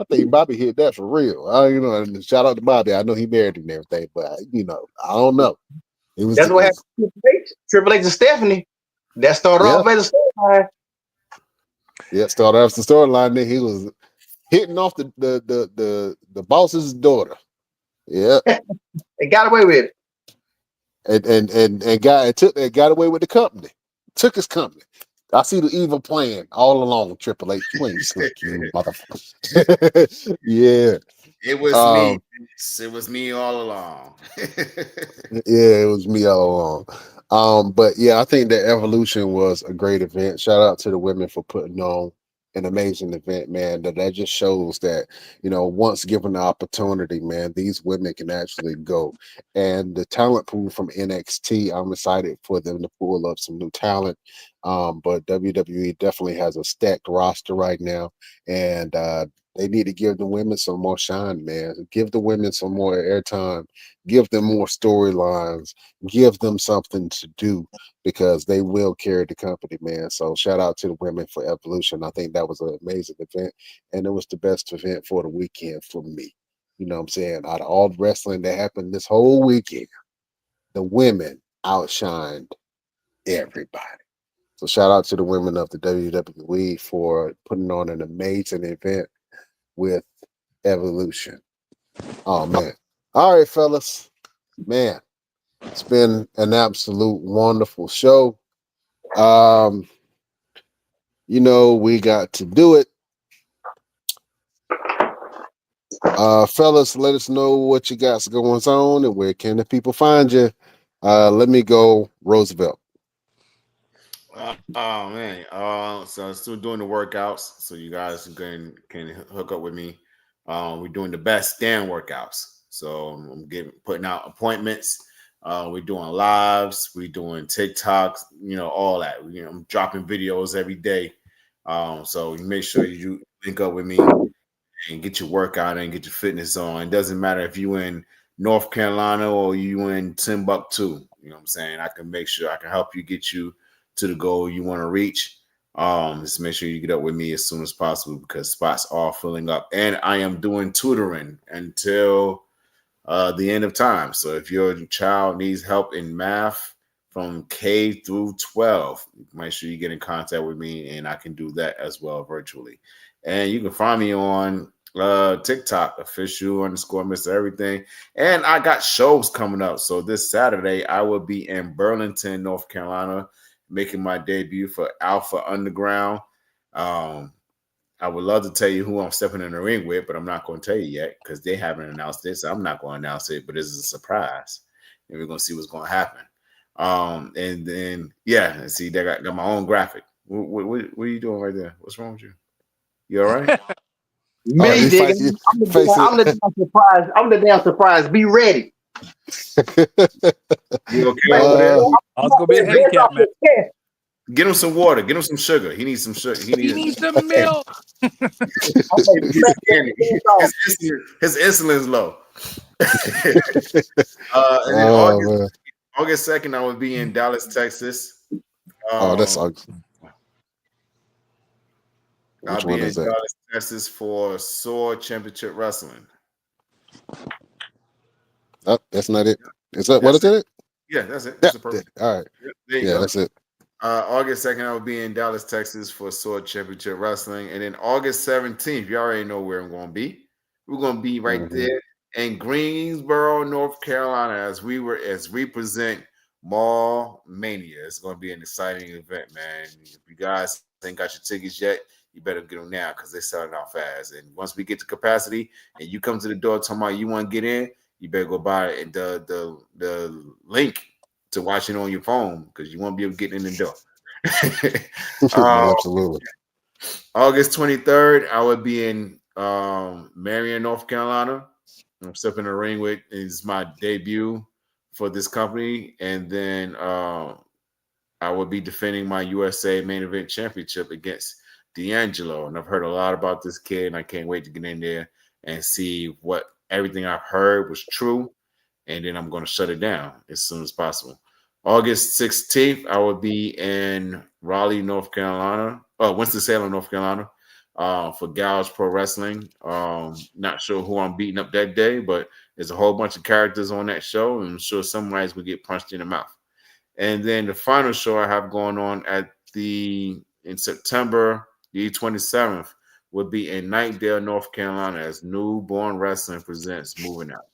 think Bobby hit that for real. You know, and shout out to Bobby. I know he married and everything, but you know, I don't know. It was, that's what happened to Triple H and Stephanie. That started yeah, off as a storyline. yeah. Started off the storyline. Then he was hitting off the boss's daughter. Yeah, They got away with it. got away with the company. Took his company. I see the evil plan all along. Triple H, you ain't slick, you motherfucker. Yeah. It was me. It was me all along. Yeah, it was me all along. But yeah, I think that Evolution was a great event. Shout out to the women for putting on an amazing event, man. That just shows that, you know, once given the opportunity, man, these women can actually go. And the talent pool from NXT, I'm excited for them to pull up some new talent. But WWE definitely has a stacked roster right now, and they need to give the women some more shine, man. Give the women some more airtime. Give them more storylines. Give them something to do, because they will carry the company, man. So shout out to the women for Evolution. I think that was an amazing event, and it was the best event for the weekend for me. You know what I'm saying? Out of all the wrestling that happened this whole weekend, the women outshined everybody. So shout out to the women of the WWE for putting on an amazing event with Evolution. Oh man. All right, fellas. Man, it's been an absolute wonderful show. You know, we got to do it. Fellas, let us know what you got going on and where can the people find you. Let me go, Roosevelt. Oh man. So I'm still doing the workouts, so you guys can hook up with me. We're doing the best stand workouts. So I'm putting out appointments. We're doing lives, we're doing TikToks, you know, all that. You know, I'm dropping videos every day. So you make sure you link up with me and get your workout and get your fitness on. It doesn't matter if you in North Carolina or you in Timbuktu. You know what I'm saying? I can make sure I can help you get you to the goal you want to reach. Just make sure you get up with me as soon as possible, because spots are filling up. And I am doing tutoring until the end of time. So if your child needs help in math from K through 12, make sure you get in contact with me, and I can do that as well virtually. And you can find me on TikTok, official_Mr. Everything. And I got shows coming up. So this Saturday, I will be in Burlington, North Carolina, making my debut for Alpha Underground. I would love to tell you who I'm stepping in the ring with, but I'm not going to tell you yet because they haven't announced it. So I'm not going to announce it, but it's a surprise. And we're going to see what's going to happen. And then, yeah, see, they got my own graphic. What are you doing right there? What's wrong with you? You all right? Me, he nigga. fight- I'm the damn surprise. I'm the damn surprise. Be ready. You okay Man, over there? Oh, it's gonna be a handicap match. Get him some water. Get him some sugar. He needs some sugar. He He needs. needs some milk. He needs some candy. His insulin's low. And then Oh man. August 2nd, I will be in Dallas, Texas. Oh, that's I'll which be one in is that? Dallas, Texas for Sword Championship Wrestling. Oh, that's not it. Is that what That's is it? Yeah, that's it. Yeah. That's the perfect. All right. Yep, there you Yeah, go. that's it. August 2nd, I will be in Dallas, Texas for Sword Championship Wrestling. And then August 17th, you already know where I'm going to be. We're going to be right Mhm. there in Greensboro, North Carolina, as we present Mall Mania. It's going to be an exciting event, man. If you guys ain't got your tickets yet, you better get them now because they're selling out fast. And once we get to capacity and you come to the door talking about you want to get in, you better go buy it. The link to watch it on your phone because you won't be able to get in the door. Absolutely. August 23rd, I will be in Marion, North Carolina. I'm stepping in the ring with is my debut for this company, and then I will be defending my USA Main Event Championship against D'Angelo. And I've heard a lot about this kid, and I can't wait to get in there and see what everything I've heard was true. And then I'm going to shut it down as soon as possible. August 16th, I will be in Raleigh, North Carolina. Winston-Salem, North Carolina, for Gals Pro Wrestling. Not sure who I'm beating up that day, but there's a whole bunch of characters on that show, and I'm sure somebody's will get punched in the mouth. And then the final show I have going on in September, the 27th, will be in Knightdale, North Carolina, as Newborn Wrestling presents Moving Out.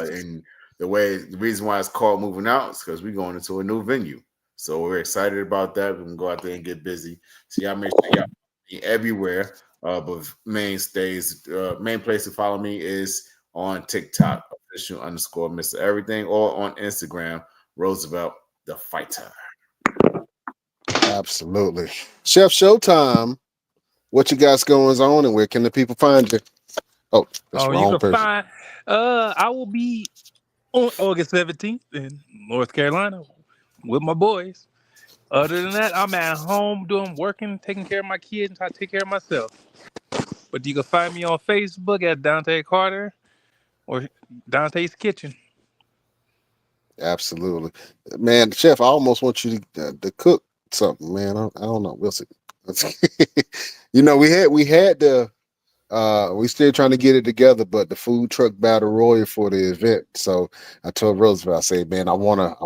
And the reason why it's called Moving Out is because we're going into a new venue. So we're excited about that. We can go out there and get busy. So y'all make sure y'all be everywhere. But main place to follow me is on TikTok, official_Mr. Everything, or on Instagram, Roosevelt the Fighter. Absolutely. Chef Showtime, what you got going on and where can the people find you? Oh, that's the You wrong can person. find. I will be on August 17th in North Carolina with my boys. Other than that, I'm at home working, taking care of my kids, and trying to take care of myself. But you can find me on Facebook at Dante Carter or Dante's Kitchen. Absolutely. Man, Chef, I almost want you to cook something, man. I don't know. We'll see. We had the we still trying to get it together, but the food truck battle royal for the event. So I told Roosevelt, I said, man, I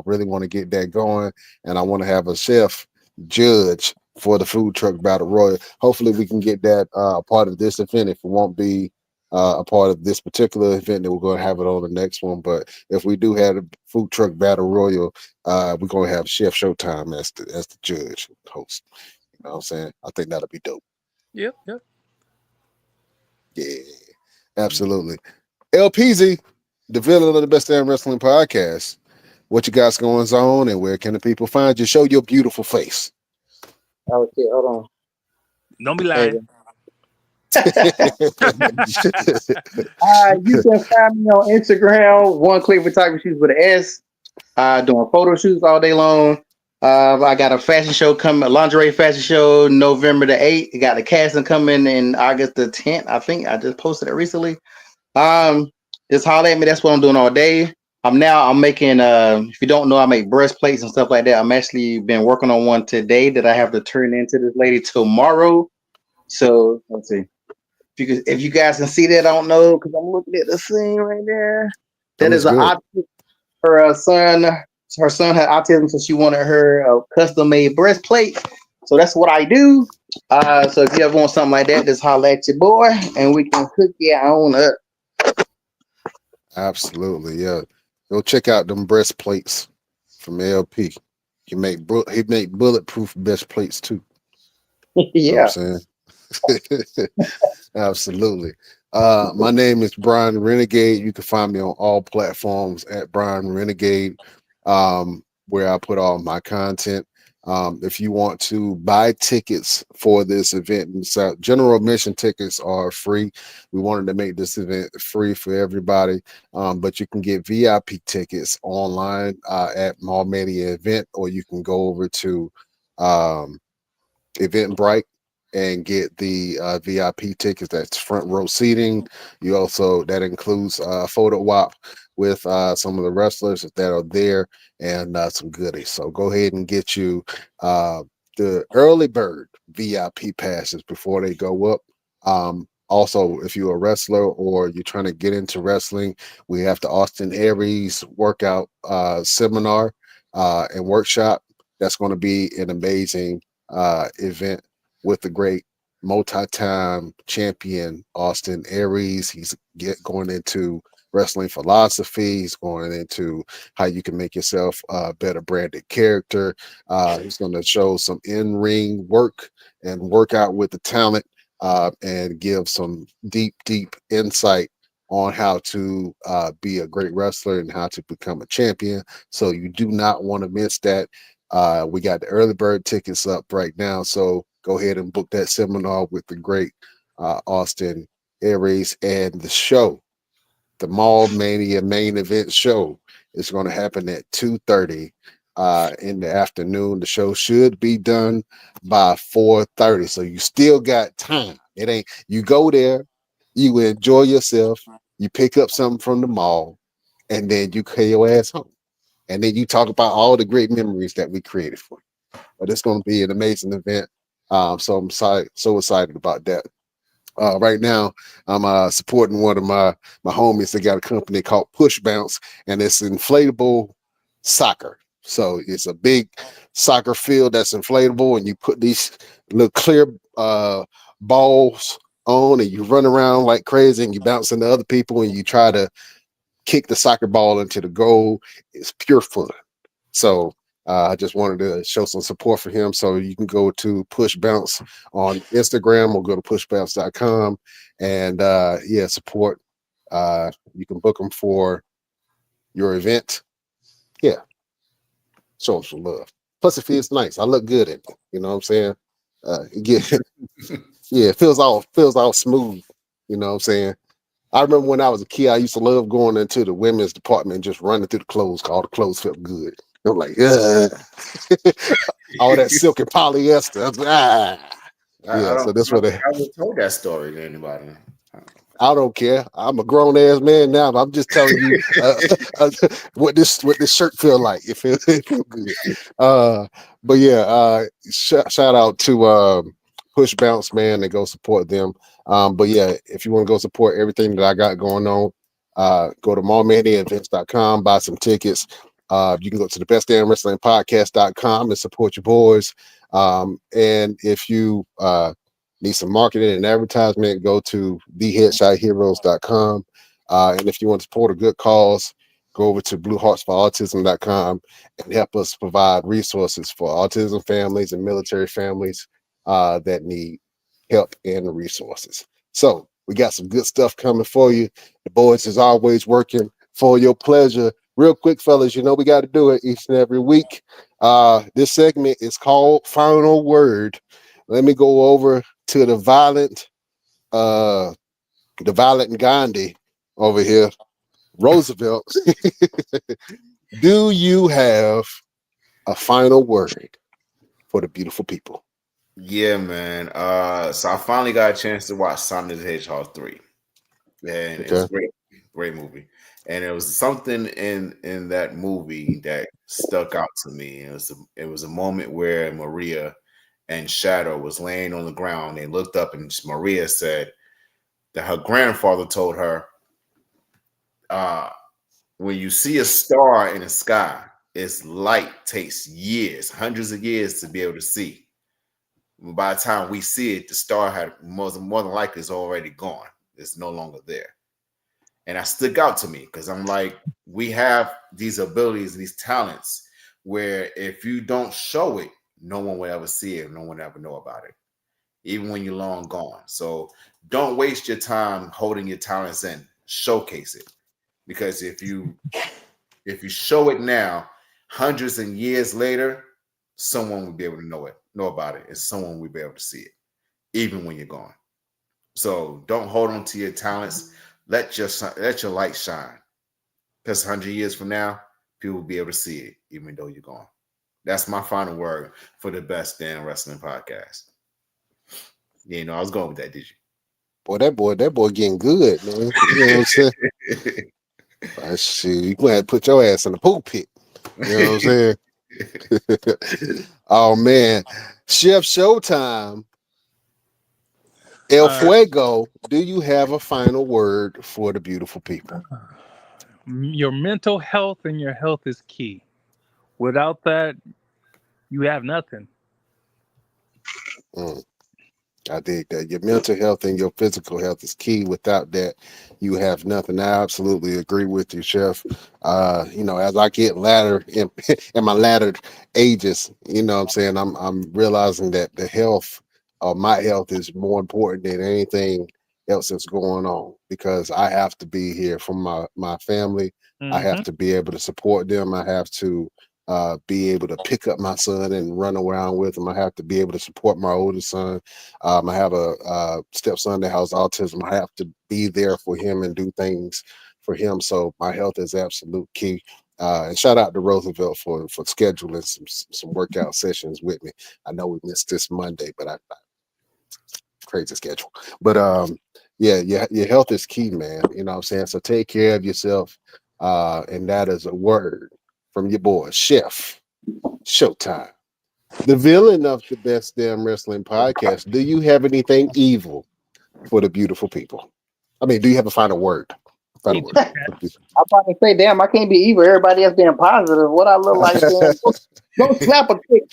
really want to get that going, and I want to have a chef judge for the food truck battle royal. Hopefully we can get that part of this event. If it won't be a part of this particular event, then we're going to have it on the next one. But if we do have a food truck battle royal, we're going to have Chef Showtime as the judge host. You know what I'm saying? I think that'll be dope. Yep. Yeah, absolutely. LPZ, the villain of the Best Damn Wrestling Podcast. What you guys going on and where can the people find you? Show your beautiful face. Oh shit, hold on. Don't be lying. You can find me on Instagram, One Click Photography Shoots with an S. Doing photo shoots all day long. I got a fashion show coming, a lingerie fashion show, November the 8th. I got a casting coming in August the 10th. I think I just posted it recently. Just holler at me. That's what I'm doing all day. I'm making if you don't know, I make breastplates and stuff like that. I'm actually been working on one today that I have to turn into this lady tomorrow. So let's see. If you guys can see that, I don't know, because I'm looking at the scene right there. That is her son. Her son had autism, so she wanted her a custom made breastplate. So that's what I do. So if you ever want something like that, just holler at your boy, and we can hook you on up. Absolutely, yeah. Go check out them breastplates from LP. He make bulletproof breastplates too. Yeah. You know what I'm saying? Absolutely. My name is Brian Renegade. You can find me on all platforms at Brian Renegade, where I put all my content. If you want to buy tickets for this event, so general admission tickets are free. We wanted to make this event free for everybody, but you can get VIP tickets online at Mall Media Event, or you can go over to um, Eventbrite and get the VIP tickets. That's front row seating. You also that includes photo op with some of the wrestlers that are there and some goodies. So go ahead and get you uh, the early bird VIP passes before they go up. Also, if you're a wrestler or you're trying to get into wrestling, we have the Austin Aries workout seminar and workshop. That's going to be an amazing event with the great multi-time champion Austin Aries. He's going into wrestling philosophy. He's going into how you can make yourself a better branded character. He's going to show some in-ring work and work out with the talent and give some deep insight on how to be a great wrestler and how to become a champion. So you do not want to miss that. We got the early bird tickets up right now, so go ahead and book that seminar with the great Austin Aries. And the show, the Mall Mania main event show, is going to happen at 2:30 in the afternoon. The show should be done by 4:30, so you still got time. It ain't you go there, you enjoy yourself, you pick up something from the mall, and then you carry your ass home. And then you talk about all the great memories that we created for you. But it's going to be an amazing event. So I'm so excited about that. Right now, I'm supporting one of my homies that got a company called Push Bounce, and it's inflatable soccer. So it's a big soccer field that's inflatable, and you put these little clear balls on, and you run around like crazy, and you bounce into other people, and you try to kick the soccer ball into the goal. It's pure fun. So I just wanted to show some support for him. So you can go to Push Bounce on Instagram or go to pushbounce.com and yeah, support. You can book them for your event. Yeah, show them some love. Plus, it feels nice. I look good in it. You know what I'm saying? Yeah, it feels all smooth. You know what I'm saying? I remember when I was a kid, I used to love going into the women's department and just running through the clothes because all the clothes felt good. I'm like, yeah, all that silk and polyester. I was like, I yeah. don't, So that's I don't what think I ever told that story to anybody. I don't care. I'm a grown ass man now. But I'm just telling you uh, what this shirt feel like. It feel good. Uh, but yeah, shout out to Push Bounce man and go support them. But yeah, if you want to go support everything that I got going on, go to mallmaniaevents.com, buy some tickets. You can go to the best damn wrestling podcast.com and support your boys. And if you need some marketing and advertisement, go to theheadshotheroes.com. And if you want to support a good cause, go over to blueheartsforautism.com and help us provide resources for autism families and military families that need help and resources. So we got some good stuff coming for you. The boys is always working for your pleasure. Real quick, fellas, you know we got to do it each and every week. This segment is called Final Word. Let me go over to the violent Gandhi over here, Roosevelt. Do you have a final word for the beautiful people? Yeah, man. So I finally got a chance to watch Sonic the Hedgehog 3. And it was Okay. great movie. And it was something in that movie that stuck out to me. It was a moment where Maria and Shadow was laying on the ground. They looked up and Maria said that her grandfather told her, uh, when you see a star in the sky, its light takes years, hundreds of years to be able to see. By the time we see it, the star had more than likely is already gone. It's no longer there. And that stuck out to me because I'm like, we have these abilities, these talents, where if you don't show it, no one will ever see it, no one will ever know about it, even when you're long gone. So don't waste your time holding your talents in. Showcase it. Because if you show it now, hundreds of years later, someone will be able to know about it, and someone will be able to see it, even when you're gone. So don't hold on to your talents. Let your light shine. Because 100 years from now, people will be able to see it, even though you're gone. That's my final word for the best damn wrestling podcast. Yeah, I was going with that, did That boy getting good, man. You know what I'm saying? Shit, you gonna have to put your ass in the pool pit. You know what I'm saying? Oh man. Chef Showtime. El Fuego, do you have a final word for the beautiful people? Your mental health and your health is key. Without that, you have nothing. Mm. I think that your mental health and your physical health is key. Without that, you have nothing. I absolutely agree with you, Chef. As I get latter in my latter ages, what I'm saying, I'm realizing that the health of my health is more important than anything else that's going on, because I have to be here for my family. I have to be able to support them. I have to be able to pick up my son and run around with him. I have to be able to support my oldest son. I have a stepson that has autism. I have to be there for him and do things for him. So my health is absolute key. And shout out to Roosevelt for scheduling some workout sessions with me. I know we missed this Monday, but I crazy schedule. But yeah, your health is key, man. You know what I'm saying? So take care of yourself. And that is a word from your boy, Chef Showtime, the villain of the Best Damn Wrestling Podcast. Do you have anything evil for the beautiful people? I mean, do you have a final word? Final word. I'm about to say, damn, I can't be evil. Everybody else being positive. What I look like saying, don't slap a chick.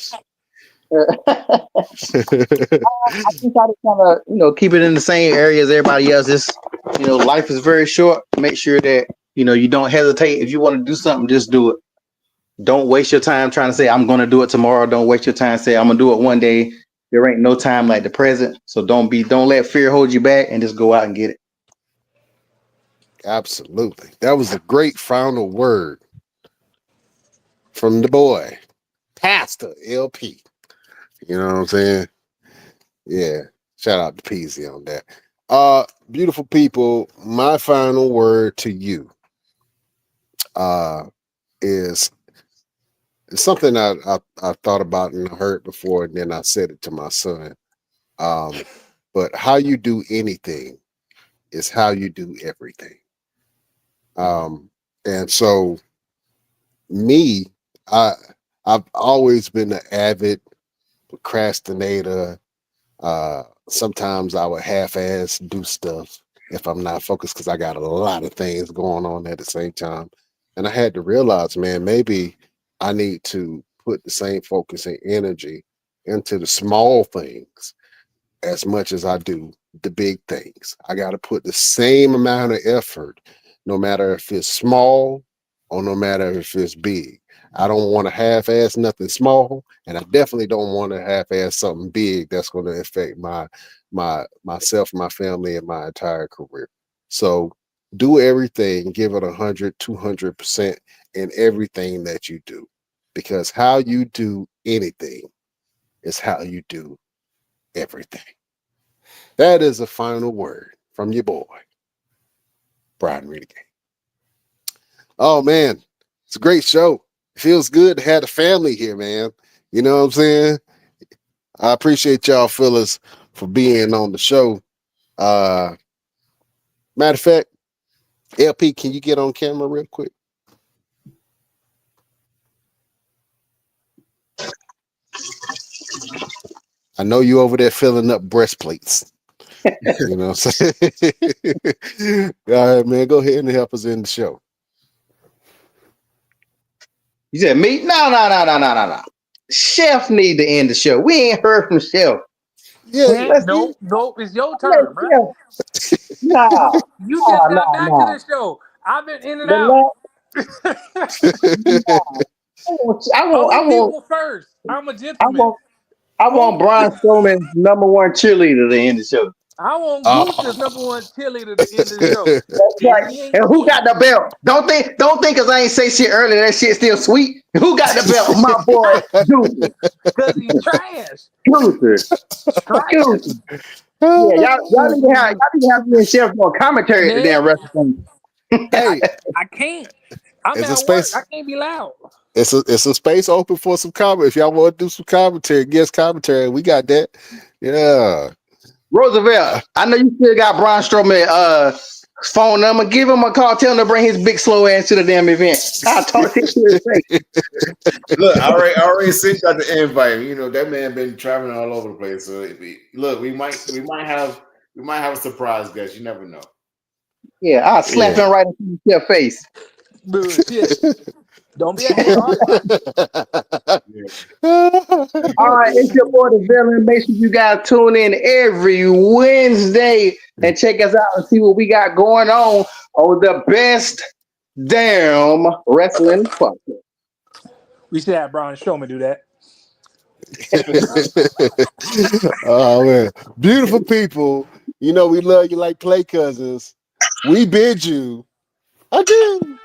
I think I just want to, keep it in the same area as everybody else. Life is very short. Make sure that, you don't hesitate. If you want to do something, just do it. Don't waste your time trying to say, I'm going to do it tomorrow. Don't waste your time saying, I'm going to do it one day. There ain't no time like the present. So don't let fear hold you back, and just go out and get it. Absolutely. That was a great final word from the boy, Pastor LP. You know what I'm saying? Yeah. Shout out to Peasy on that. Beautiful people, my final word to you is something I thought about and heard before, and then I said it to my son. But how you do anything is how you do everything. And so me, I've always been an avid procrastinator. Sometimes I would half-ass do stuff if I'm not focused, because I got a lot of things going on at the same time. And I had to realize, man, maybe I need to put the same focus and energy into the small things as much as I do the big things. I got to put the same amount of effort, no matter if it's small or no matter if it's big. I don't want to half-ass nothing small, and I definitely don't want to half-ass something big that's going to affect myself, my family, and my entire career. So do everything, give it 100, 200% in everything that you do, because how you do anything is how you do everything. That is a final word from your boy, Brian Renegade. Oh man, it's a great show. It feels good to have the family here, man. You know what I'm saying? I appreciate y'all fellas for being on the show. Matter of fact, LP, can you get on camera real quick? I know you over there filling up breastplates. You know what I'm saying? All right, man, go ahead and help us in the show. You said me? No. Chef need to end the show. We ain't heard from Chef. Yeah. Nope. It's your turn, bro. Nah. You just got back to the show. I've been in and The out. I Old want people first. I'm a gentleman. Brian Strowman's #1 cheerleader to end the show. I want Goose as Oh. number one cheerleader to end the show. That's And right. he ain't And who shit. got the belt? Don't think cause I ain't say shit earlier. That shit still sweet. Who got the belt? My boy, Juicy. Because he's trash. Juicy. Trash. Juicy. Yeah, y'all need to have me and Chef on commentary at the damn Man, wrestling. Hey, I can't. I'm it's a at work. space. I can't be loud. It's a space open for some comment. If y'all want to do some commentary, guest commentary, we got that. Yeah. Roosevelt, I know you still got Braun Strowman phone number. Give him a call. Tell him to bring his big slow ass to the damn event. I'll talk to him to his face. Look, I already sent out the invite. You know that man been traveling all over the place. So look, we might have a surprise guest. You never know. Yeah, I'll slap him right in your face. Dude, shit. Don't be acting hard. All right, it's your boy the villain. Make sure you guys tune in every Wednesday and check us out and see what we got going on the best damn wrestling podcast. We should have Braun Strowman do that. Oh man, beautiful people. You know we love you like play cousins. We bid you adieu.